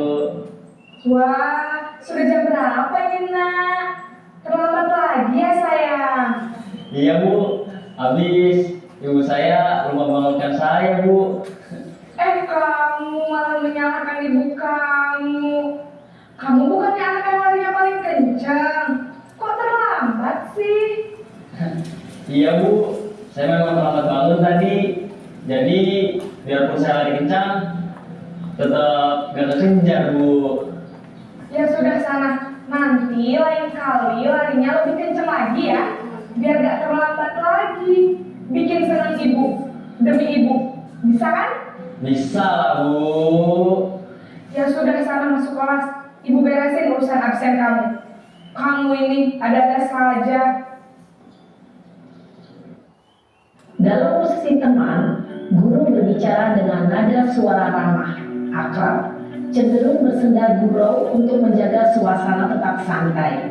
Wah, sudah jam berapa ini nak? Terlambat lagi ya sayang. Iya Bu, habis ibu saya lupa membangunkan saya Bu. Kamu malah menyalahkan ibu kamu. Kamu bukannya anak yang larinya paling kencang. Kok terlambat sih? Iya Bu, saya memang terlambat bangun tadi. Jadi biarpun saya lari kencang, tetap gak kekejar Bu. Ya sudah sana. Nanti lain kali larinya lebih kencang lagi ya. Biar gak terlambat lagi. Bikin senang ibu. Demi ibu. Bisa kan? Bisa lah Bu. Ya sudah sana masuk kelas. Ibu beresin urusan absen kamu. Kamu ini ada-ada saja. Dalam posisi teman, guru berbicara dengan nada suara ramah, akrab, cenderung bersenda gurau untuk menjaga suasana tetap santai.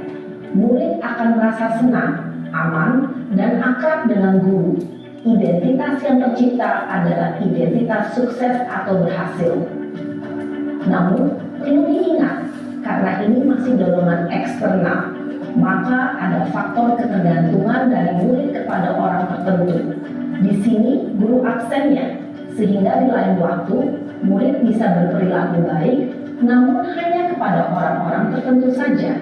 Murid akan merasa senang, aman, dan akrab dengan guru. Identitas yang tercipta adalah identitas sukses atau berhasil. Namun, perlu diingat, karena ini masih dorongan eksternal, maka ada faktor ketergantungan dari murid kepada orang tertentu. Di sini, guru absennya, sehingga di lain waktu, murid bisa berperilaku baik, namun hanya kepada orang-orang tertentu saja.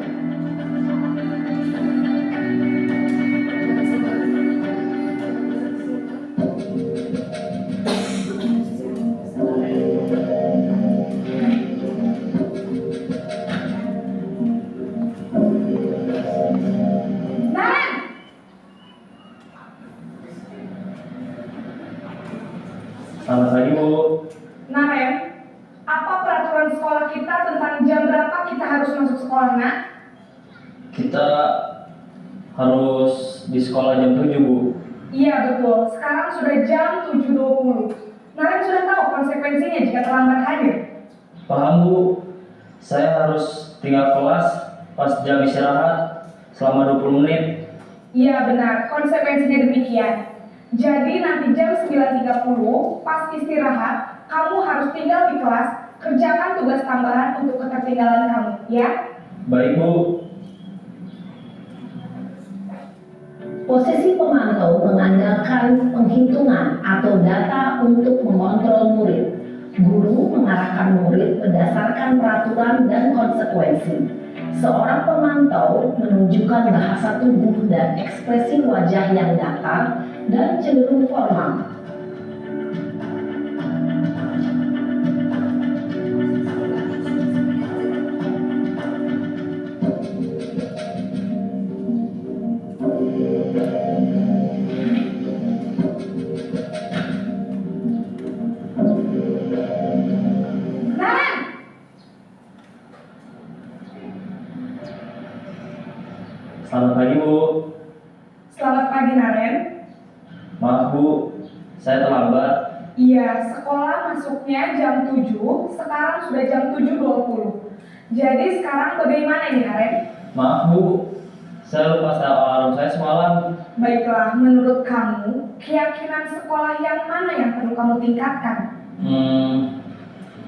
Selamat pagi Bu. Nah Ren, apa peraturan sekolah kita tentang jam berapa kita harus masuk sekolah nak? Kita harus di sekolah jam 7 Bu. Iya betul, sekarang sudah jam 7.20. Naren sudah tahu konsekuensinya jika terlambat hadir. Paham Bu. Saya harus tinggal kelas pas jam istirahat selama 20 menit. Iya benar, konsekuensinya demikian. Jadi nanti jam 9.30 pas istirahat, kamu harus tinggal di kelas, kerjakan tugas tambahan untuk ketertinggalan kamu, ya? Baik Bu. Posisi pemantau mengandalkan penghitungan atau data untuk mengontrol murid. Guru mengarahkan murid berdasarkan peraturan dan konsekuensi. Seorang pemantau menunjukkan bahasa tubuh dan ekspresi wajah yang datar dan cenderung formal. Selamat pagi Bu. Selamat pagi Naren. Maaf Bu, saya terlambat. Iya, sekolah masuknya jam 7, sekarang sudah jam 7.20. Jadi sekarang bagaimana ini Naren? Maaf Bu, saya lupa setel alarm saya semalam. Baiklah, menurut kamu, keyakinan sekolah yang mana yang perlu kamu tingkatkan?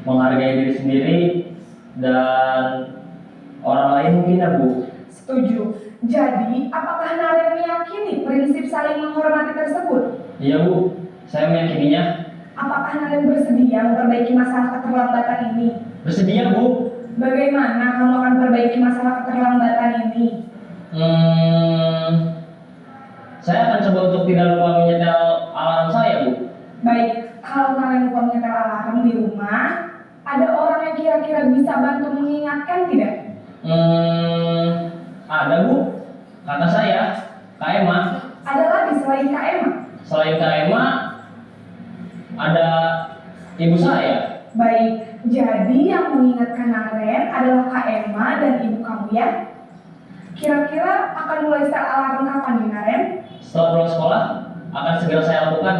Menghargai diri sendiri dan orang lain mungkin ya Bu. Setuju. Jadi, apakah Naren meyakini prinsip saling menghormati tersebut? Iya Bu, saya meyakininya. Apakah Naren bersedia memperbaiki masalah keterlambatan ini? Bersedia Bu. Bagaimana kamu akan perbaiki masalah keterlambatan ini? Saya akan coba untuk tidak lupa menyetel alarm saya Bu. Baik, kalau Naren lupa menyetel alarm di rumah, ada orang yang kira-kira bisa bantu mengingatkan tidak? Ada Bu, kata saya, Kak Emma. Ada lagi selain Kak Emma? Selain Kak Emma, ada ibu saya. Baik, jadi yang mengingatkan Naren adalah Kak Emma dan ibu kamu ya? Kira-kira akan mulai setel alarm kapan nih Naren? Setelah pulang sekolah, akan segera saya lakukan.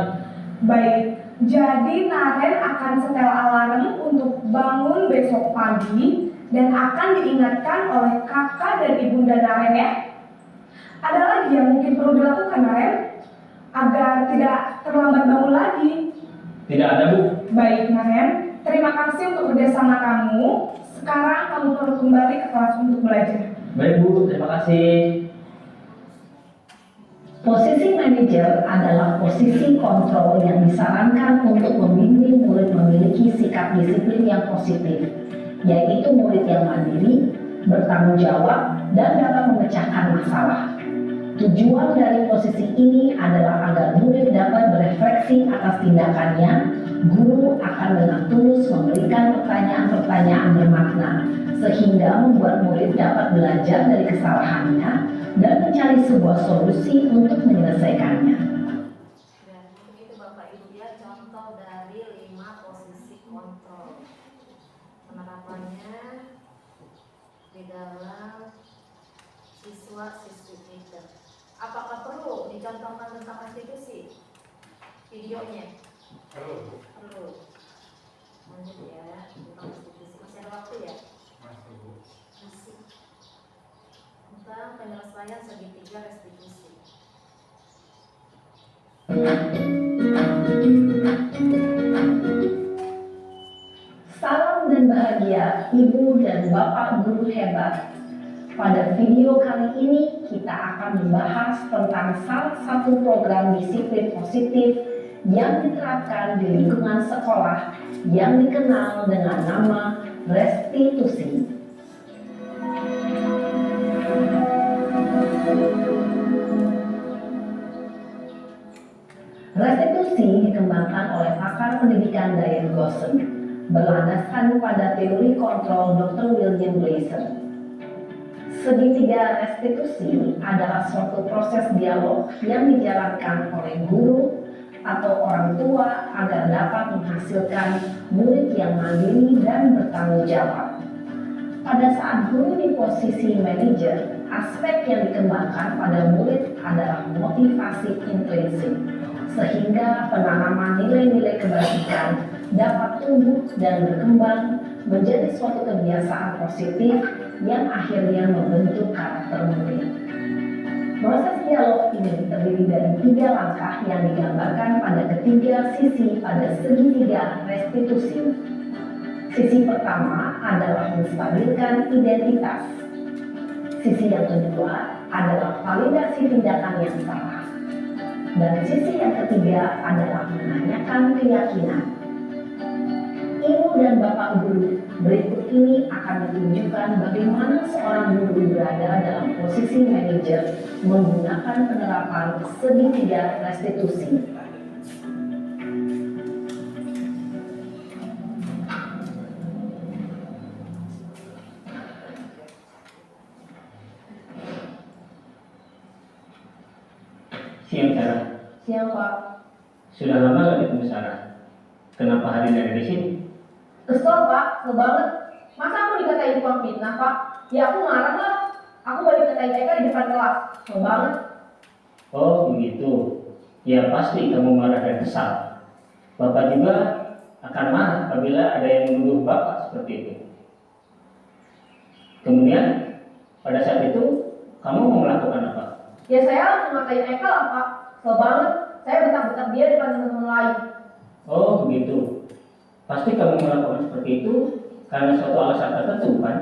Baik, jadi Naren akan setel alarm untuk bangun besok pagi dan akan diingatkan oleh kakak dan ibunda Naren ya. Ada lagi yang mungkin perlu dilakukan Naren agar tidak terlambat bangun lagi? Tidak ada Bu. Baik Naren, terima kasih untuk kerjasama kamu. Sekarang kamu perlu kembali ke kelas untuk belajar. Baik Bu, terima kasih. Posisi manajer adalah posisi kontrol yang disarankan untuk membimbing murid memiliki sikap disiplin yang positif, yaitu murid yang mandiri, bertanggung jawab, dan dapat memecahkan masalah. Tujuan dari posisi ini adalah agar murid dapat berefleksi atas tindakannya. Guru akan dengan tulus memberikan pertanyaan-pertanyaan bermakna, sehingga membuat murid dapat belajar dari kesalahannya dan mencari sebuah solusi untuk menyelesaikannya. Dan itu Bapak Ibu ya contoh dari 5 posisi kontrol. Penerapannya di dalam siswa-siswi kita. Apakah perlu dicontohkan tentang restitusi videonya? Perlu. Perlu. Lanjut ya, tentang restitusi. Masih ada waktu ya? Masih Bu. Masih. Tentang penyelesaian segitiga restitusi. Salam dan bahagia Ibu dan Bapak guru hebat. Pada video kali ini kita akan membahas tentang salah satu program disiplin positif yang diterapkan di lingkungan sekolah yang dikenal dengan nama restitusi. Restitusi dikembangkan oleh pakar pendidikan Diane Gosson berlandaskan pada teori kontrol Dr. William Glasser. Segitiga restitusi adalah suatu proses dialog yang dijalankan oleh guru atau orang tua agar dapat menghasilkan murid yang mandiri dan bertanggung jawab. Pada saat guru di posisi manajer, aspek yang dikembangkan pada murid adalah motivasi intrinsik, sehingga penanaman nilai-nilai kebajikan dapat tumbuh dan berkembang menjadi suatu kebiasaan positif yang akhirnya membentuk karakter murid. Proses dialog ini terdiri dari 3 langkah yang digambarkan pada ketiga sisi pada segitiga restitusi. Sisi pertama adalah menstabilkan identitas. Sisi yang kedua adalah validasi tindakan yang salah. Dan sisi yang ketiga adalah menanyakan keyakinan. Ibu dan Bapak guru, berikut ini akan ditunjukkan bagaimana seorang guru berada dalam posisi manajer menggunakan penerapan segitiga restitusi. Siang Sarah. Siang Pak. Sudah lama gak ketemu Sarah? Kenapa hari ini ada di sini? Kesel Pak, kesel banget. Masa aku dikatain tukang fitnah Pak? Ya aku marah lah. Aku balik katain Eka di depan kelas. Kesel banget. Oh begitu. Ya pasti kamu marah dan kesal. Bapak juga akan marah apabila ada yang menuduh Bapak seperti itu. Kemudian, pada saat itu kamu mau melakukan apa? Ya saya langsung ngatain Eka lah Pak. Kesel banget. Saya bentak-bentak dia depan teman-teman lain. Oh begitu. Pasti kamu melakukan seperti itu karena suatu alasan tertentu kan?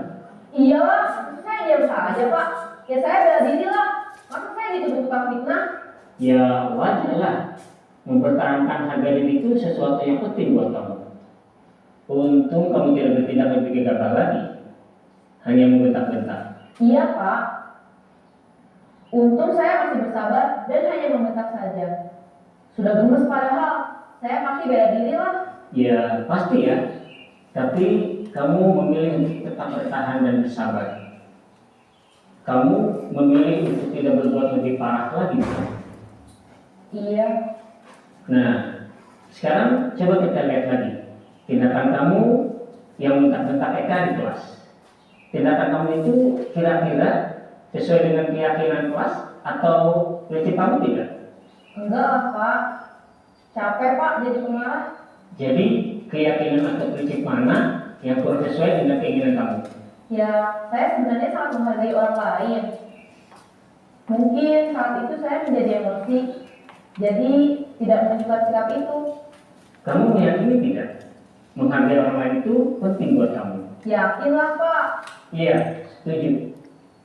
Iyalah, saya diam saja Pak. Ya saya bela diri lah. Masa saya dituduh tukang fitnah? Ya wajar lah. Mempertahankan harga diri itu sesuatu yang penting buat kamu. Untung kamu tidak bertindak lebih gegabah lagi. Hanya membentak-bentak. Iya Pak. Untung saya masih bersabar dan hanya membentak saja. Sudah gemes padahal. Saya pasti bela diri lah. Ya pasti ya. Tapi kamu memilih untuk tetap bertahan dan bersabar. Kamu memilih untuk tidak berbuat lebih parah lagi. Iya. Nah, sekarang coba kita lihat lagi. Tindakan kamu yang bentak-bentak Eka di kelas. Tindakan kamu itu kira-kira sesuai dengan keyakinan kelas atau prinsip kamu tidak? Enggak lah Pak. Capek Pak jadi pemarah. Jadi keyakinan atau prinsip mana yang kurang sesuai dengan keinginan kamu? Ya, saya sebenarnya sangat menghargai orang lain. Mungkin saat itu saya menjadi emosi, jadi tidak menunjukkan sikap itu. Kamu meyakini tidak? Menghargai orang lain itu penting buat kamu. Yakinlah Pak. Iya, setuju.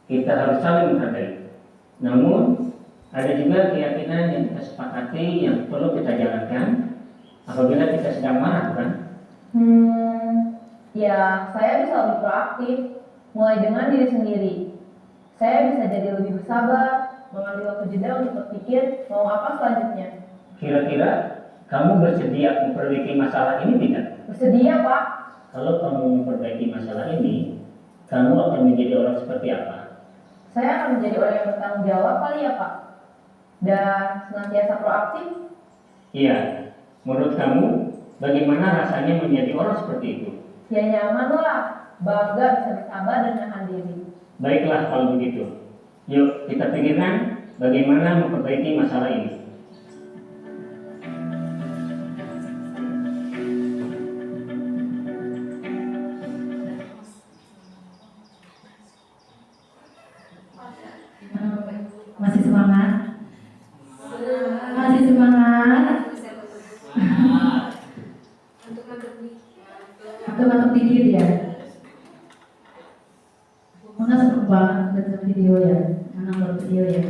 Kita harus saling menghargai. Namun, ada juga keyakinan yang kita sepakati yang perlu kita jalankan apabila kita sedang marah, kan? Ya, saya bisa lebih proaktif, mulai dengan diri sendiri. Saya bisa jadi lebih bersabar, mengambil waktu jeda untuk berpikir mau apa selanjutnya. Kira-kira kamu bersedia memperbaiki masalah ini tidak? Bersedia Pak. Kalau kamu memperbaiki masalah ini, kamu akan menjadi orang seperti apa? Saya akan menjadi orang yang bertanggung jawab kali ya Pak. Dan senantiasa proaktif. Iya, menurut kamu bagaimana rasanya menjadi orang seperti itu? Ya nyaman lah, bangga bisa bersabar dan menahan diri. Baiklah kalau begitu. Yuk kita pikirkan bagaimana memperbaiki masalah ini. Masih semangat? Masih semangat? Ngantuk dikit ya? Mana seneng banget nonton video ya? Nonton video ya?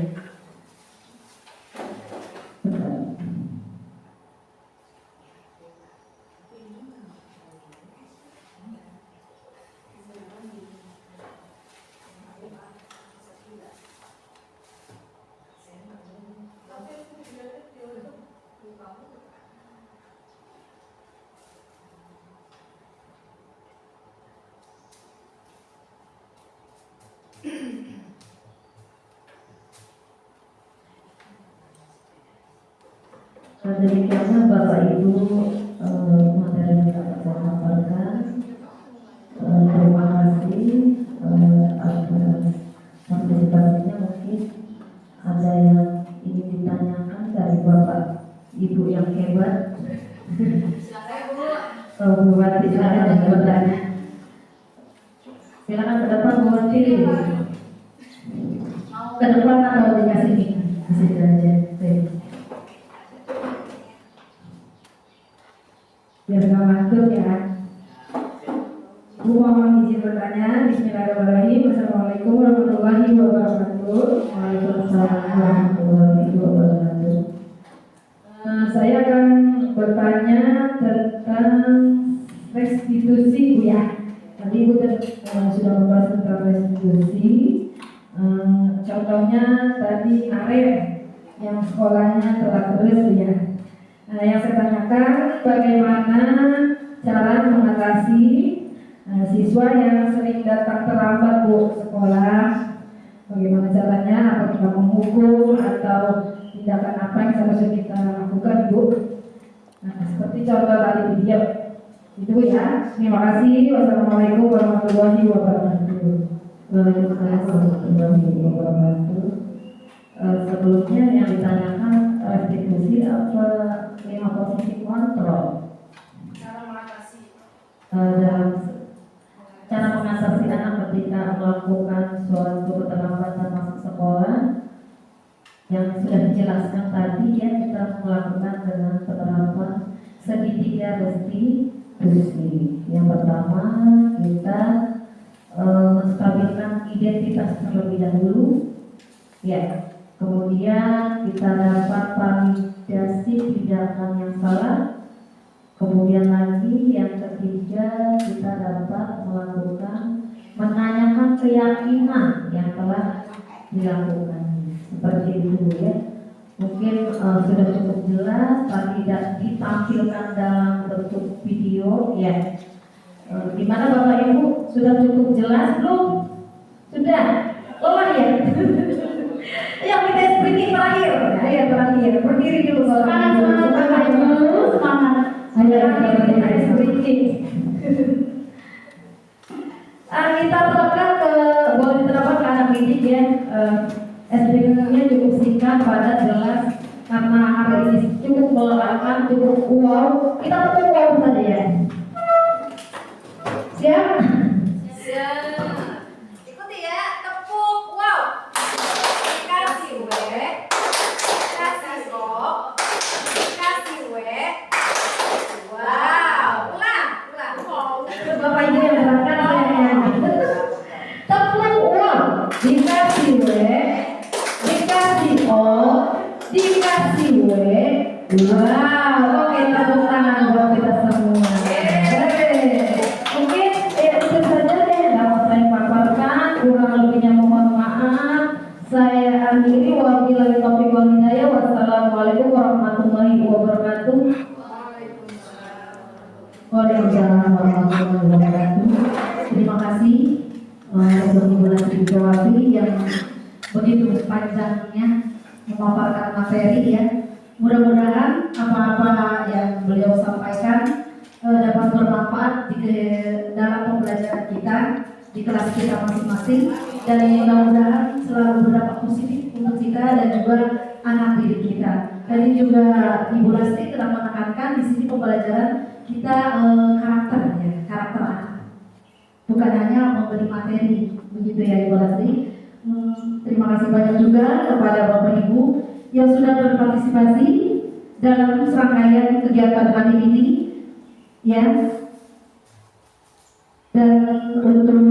Demikianlah Bapak Ibu materi yang dapat saya paparkan. Terima kasih atas partisipasinya. Mungkin ada yang ingin ditanyakan dari Bapak Ibu yang hebat. Bu Wati, silakan bertanya. Silakan ke depan Bu Wati. Ke depan atau dikasih mic? Kasih aja. Biar gak ngantuk ya. Bu mohon izin bertanya. Bismillahirrahmanirrahim. Assalamualaikum warahmatullahi wabarakatuh. Waalaikumsalam warahmatullahi wabarakatuh. Saya akan bertanya tentang restitusi Bu ya. Tadi Bu sudah membahas tentang restitusi. Contohnya tadi Arif yang sekolahnya telah terus Bu ya. Yang saya tanyakan bagaimana cara mengatasi siswa yang sering datang terlambat Bu sekolah. Bagaimana caranya? Apa kita menghukum atau tindakan apa yang seharusnya kita lakukan Bu? Seperti contoh tadi video itu ya. Terima kasih. Wassalamualaikum warahmatullahi wabarakatuh. Waalaikumsalam warahmatullahi wabarakatuh. Sebelumnya yang ditanyakan restitusi apa 5 posisi kontrol? Cara mengatasi. Dalam cara mengatasi anak ketika melakukan suatu keterlambatan masuk sekolah yang sudah dijelaskan tadi ya, kita melakukan dengan penerapan segitiga restitusi. Yang pertama kita menstabilkan identitas terlebih dahulu ya, kemudian kita dapat validasi tindakan yang salah, kemudian lagi yang ketiga kita dapat melakukan menanyakan keyakinan yang telah dilakukan, seperti itu ya. Mungkin sudah cukup jelas, tidak ditampilkan dalam bentuk video ya. Gimana Bapak Ibu, sudah cukup jelas belum? Sudah? Lelah ya? Yang kita speaking terakhir, ya terakhir, berdiri dulu Bapak Ibu. Bapak Ibu, semangat. Ayo kita speaking. Kita terapkan boleh diterapkan ke anak didik ya. Speakingnya cukup singkat, padat, jelas. Karena hari ini cukup melelahkan, cukup wow. Kita tepuk wow saja ya. Siap? Siap. Ikuti ya, tepuk wow. Kasih W, kasih O, kasih W. Wow, ulang. Bapak Ibu yang berangkat saya tepuk wow. Dikasih W, dikasih O, dikasih W. Wow, oke, tepuk tangan buat kita semua. Mungkin itu saja deh dapat saya paparkan, kurang lebihnya mohon maaf. Saya akhiri, wabillahi taufiq wal hidayah. Wassalamualaikum warahmatullahi wabarakatuh. Waalaikumsalam warahmatullahi wabarakatuh. Terima kasih untuk Ibu Lasri Jawabi yang begitu panjangnya memaparkan materi ya. Mudah-mudahan apa-apa yang beliau sampaikan dapat bermanfaat di dalam pembelajaran kita di kelas kita masing-masing, dan mudah-mudahan selalu berdampak positif untuk kita dan juga anak didik kita. Tadi juga Ibu Lasri telah menekankan di sini pembelajaran kita karakter anak, bukan hanya memberi materi, begitu ya Ibu Lasri. Terima kasih banyak juga kepada Bapak Ibu yang sudah berpartisipasi dalam serangkaian kegiatan hari ini ya. Dan untuk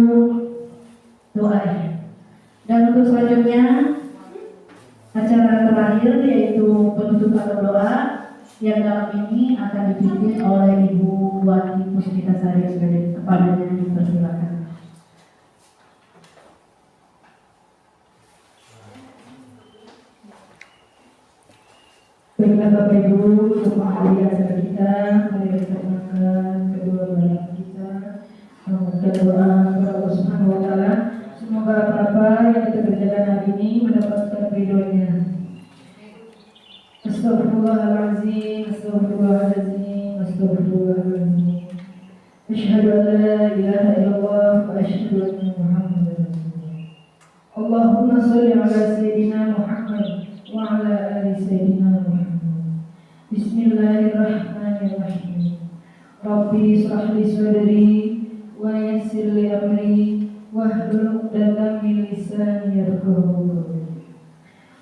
doa ya. Dan untuk selanjutnya acara terakhir yaitu penutupan doa yang dalam ini akan dipimpin oleh Ibu Wati Puspitasari SPD. Kepadanya dipersilakan. Baiklah Bapak Ibu, untuk menghadiri acara kita, mari kita perkenalkan kedua belah kita. Kita doa kepada Allah Subhanahu wa Ta'ala, semoga apa-apa yang kita kerjakan hari ini mendapatkan ridhonya. Astagfirullahaladzim, astagfirullahaladzim, astagfirullahaladzim. Asyhadu an la ilaha illallah wa asyhadu anna Muhammadan Rasulullah. Allahumma shalli ala sayyidina Muhammad wa ala ali sayyidina Muhammad. Bismillahirrahmanirrahim. Rabbi shrah li sadri wa yassir li amri wahlul 'uqdatam min lisani yafqahu qawli.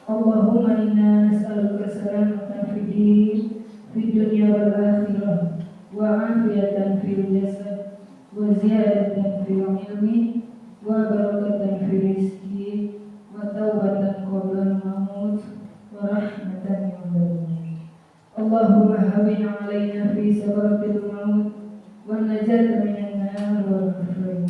Allahumma inna nas'aluka salamatan fid dunya wal akhirah wa 'afiyatan fil jasad wa ziyadatan fil ilmi wa barakatan fil rizqi wa taubatan qabla al-maut wa rahmatan yawmal. Allahumma hawwin 'alaina fi sakaratil maut wa najata minan nar wal kufri.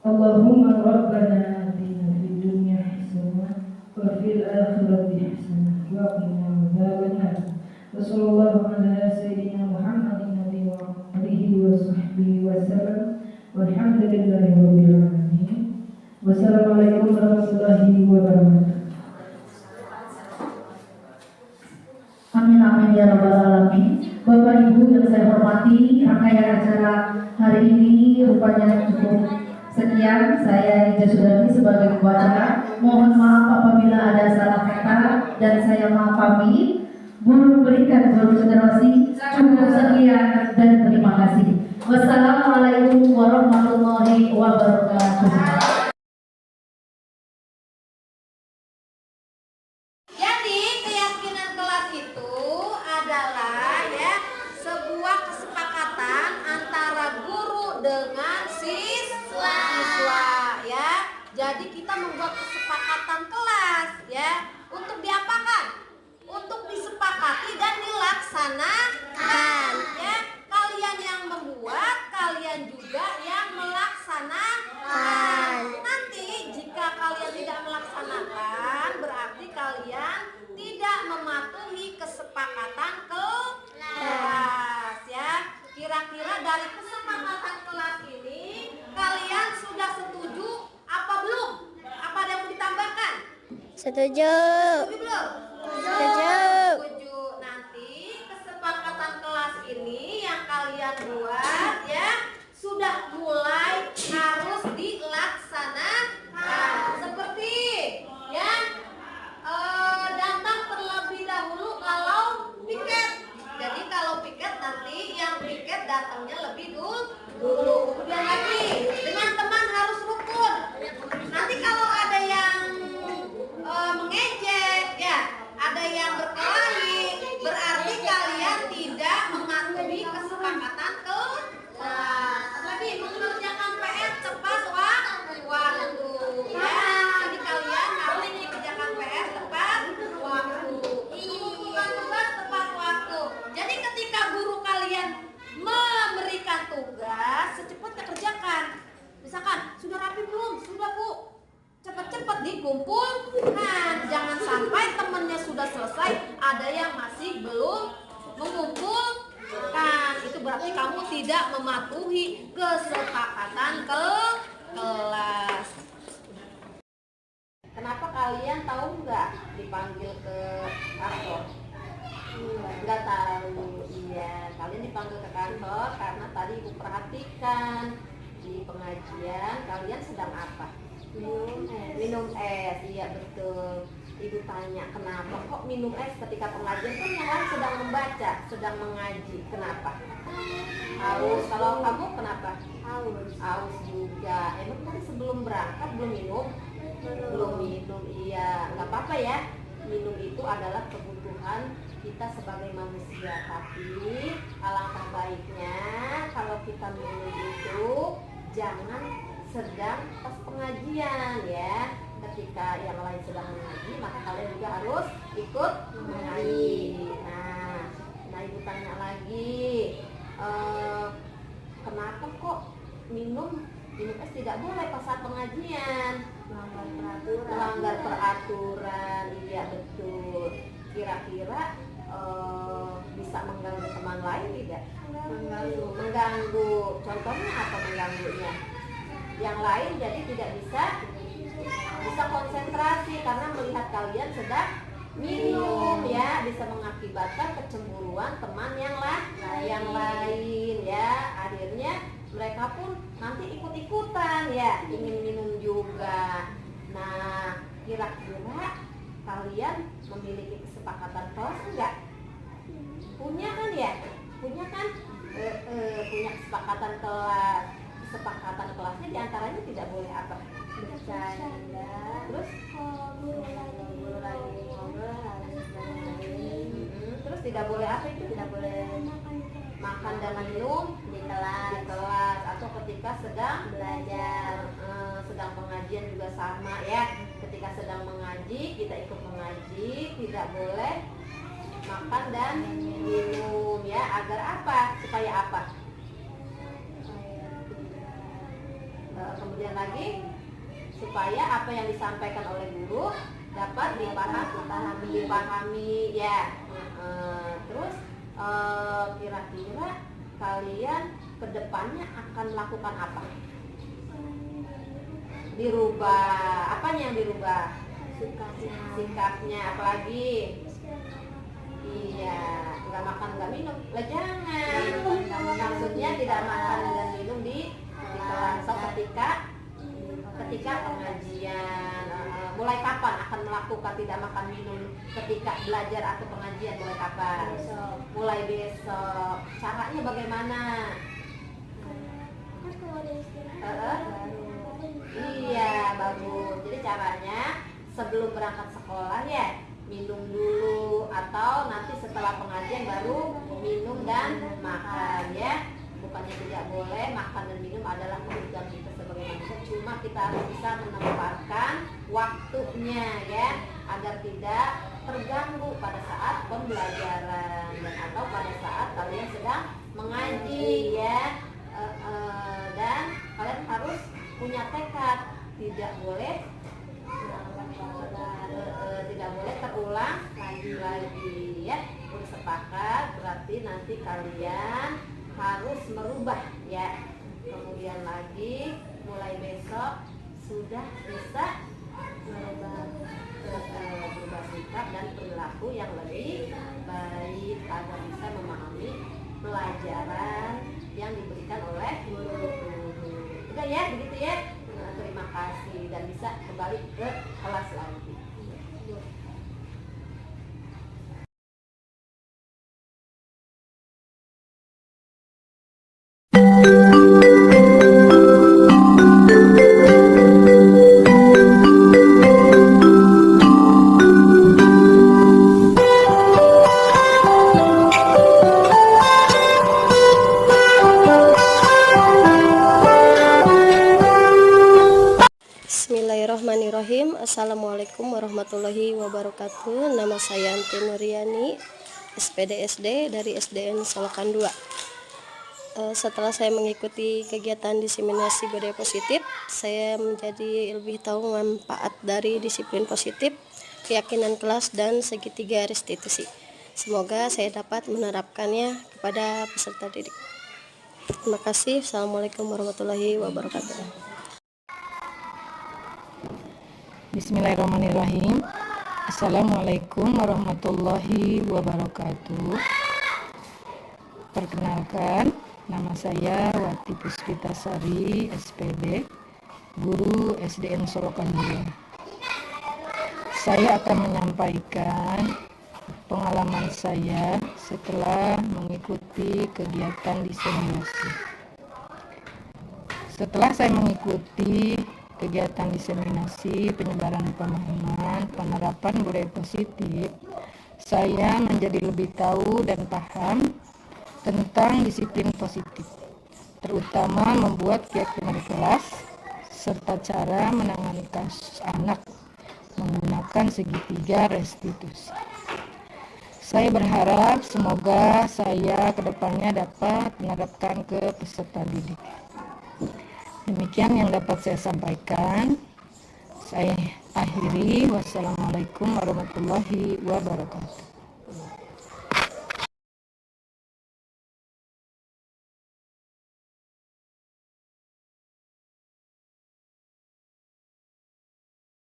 Allahumma rabbana atina fid dunya hasanah wa fil akhirati hasanah wa qina adzabannar. Wa sallallahu ala sayyidina Muhammadin nabi wa alihi wa sahbihi wa sallam. Walhamdulillahi rabbil alamin. Wassalamualaikum warahmatullahi wabarakatuh. Amin amin ya rabbal alamin. Bapak Ibu yang saya hormati, rangkaian acara hari ini rupanya cukup sekian. Saya Nija Sudani sebagai pembaca. Mohon maaf apabila ada salah kata dan saya maaf pamit. Guru berikan guru generasi. Cukup sekian dan terima kasih. Wassalamualaikum warahmatullahi wabarakatuh. Jadi kita membuat kesepakatan kelas ya. Untuk diapakan? Untuk disepakati dan dilaksanakan ya. Kalian yang membuat, kalian juga yang melaksanakan. Nanti jika kalian tidak melaksanakan, berarti kalian tidak mematuhi kesepakatan kelas ya. Kira-kira dari kesepakatan kelas ini kalian sudah setuju apa belum? Apa ada yang mau ditambahkan? Setuju. Setuju belum? Setuju. Setuju. Nanti kesepakatan kelas ini yang kalian buat ya sudah mulai harus dilaksanakan. Seperti ya datang terlebih dahulu kalau piket. Jadi kalau piket nanti yang piket datangnya lebih dulu. Kemudian lagi dengan teman harus rukun. Nanti kalau ada yang mengejek ya, ada yang berkelahi, berarti kalian tidak mematuhi kesepakatan kelas. Lagi mengerjakan PR tepat waktu ya. Jadi kalian harus mengerjakan PR tepat waktu. Mengumpulkan tugas tepat waktu. Jadi ketika guru kalian memberikan tugas, secepatnya kerjakan. Misalkan, sudah rapi belum? Sudah Bu. Cepat-cepat dikumpulkan. Jangan sampai temennya sudah selesai, ada yang masih belum mengumpulkan. Itu berarti kamu tidak mematuhi kesepakatan kelas. Kenapa kalian tahu nggak dipanggil ke kantor? Nggak tahu. Iya, kalian dipanggil ke kantor karena tadi Ibu perhatikan di pengajian kalian sedang apa? Minum es. Iya betul. Ibu tanya kenapa kok minum es ketika pengajian, kan yang lain sedang membaca, sedang mengaji. Kenapa? Haus. Kalau kamu kenapa? Haus juga. Emang tadi sebelum berangkat belum minum? Belum minum. Iya, nggak apa-apa ya. Minum itu adalah kebutuhan kita sebagai manusia. Tapi alangkah baiknya kalau kita minum itu jangan sedang pas pengajian ya. Ketika yang lain sedang mengaji, maka kalian juga harus ikut mengaji. Nah Ibu tanya lagi, kenapa kok minum es tidak boleh pas saat pengajian? Melanggar peraturan. Iya betul. Kira-kira bisa mengganggu teman lain tidak? Mengganggu. Contohnya apa mengganggunya? Yang lain jadi tidak bisa konsentrasi karena melihat kalian sedang minum ya, bisa mengakibatkan kecemburuan teman yang lain ya. Akhirnya mereka pun nanti ikut-ikutan ya, ingin minum juga. Nah, kira-kira kalian memiliki kesepakatan kelas enggak? Punya kan ya? Punya kan? Punya kesepakatan kelas. Kesepakatan kelasnya diantaranya tidak boleh apa? Bercanda. Terus? Terus tidak boleh apa itu? Tidak boleh makan dan minum di kelas atau ketika sedang belajar. Sedang pengajian juga sama ya. Ketika sedang mengaji, kita ikut mengaji, tidak boleh makan dan minum ya. Agar apa? Supaya apa? Kemudian lagi supaya apa yang disampaikan oleh guru dapat dipahami ya. Terus kira-kira kalian kedepannya akan melakukan apa? Dirubah. Apanya yang dirubah? Sikapnya. Apalagi? Iya, nggak makan nggak minum. Lah jangan. Maksudnya tidak makan dan minum di kelas atau ketika pengajian. Mulai kapan akan melakukan tidak makan minum ketika belajar atau pengajian? Mulai kapan? Mulai besok. Caranya bagaimana? Iya, bagus. Jadi caranya sebelum berangkat sekolah ya minum dulu, atau nanti setelah pengajian baru minum dan makan ya. Bukannya tidak boleh, makan dan minum adalah kebutuhan kita sebagai manusia, cuma kita harus bisa menempatkan waktunya ya, agar tidak terganggu pada saat pembelajaran dan atau pada saat kalian sedang mengaji ya. Dan kalian harus punya tekad, tidak boleh terulang lagi ya. Bersepakat berarti nanti kalian harus merubah ya. Kemudian lagi mulai besok sudah bisa berubah sikap dan perilaku yang lebih baik agar bisa memahami pelajaran yang diberikan oleh guru. Udah ya, begitu ya. Terima kasih dan bisa kembali ke kelas lagi. Bismillahirrahmanirrahim. Assalamualaikum warahmatullahi wabarakatuh. Nama saya Anti Nuriani, SPD SD dari SDN Solokan 2. Setelah saya mengikuti kegiatan diseminasi budaya positif, saya menjadi lebih tahu manfaat dari disiplin positif, keyakinan kelas, dan segitiga restitusi. Semoga saya dapat menerapkannya kepada peserta didik. Terima kasih. Assalamualaikum warahmatullahi wabarakatuh. Bismillahirrahmanirrahim. Assalamualaikum warahmatullahi wabarakatuh. Perkenalkan, nama saya Wati Puspitasari, SPD, guru SDN Solokan 2. Saya akan menyampaikan pengalaman saya setelah mengikuti kegiatan diseminasi. Setelah saya mengikuti kegiatan diseminasi penyebaran pemahaman penerapan budaya positif, saya menjadi lebih tahu dan paham tentang disiplin positif, terutama membuat keyakinan kelas serta cara menangani kasus anak menggunakan segitiga restitusi. Saya berharap semoga saya kedepannya dapat menerapkan ke peserta didik. Demikian yang dapat saya sampaikan. Saya akhiri. Wassalamualaikum warahmatullahi wabarakatuh.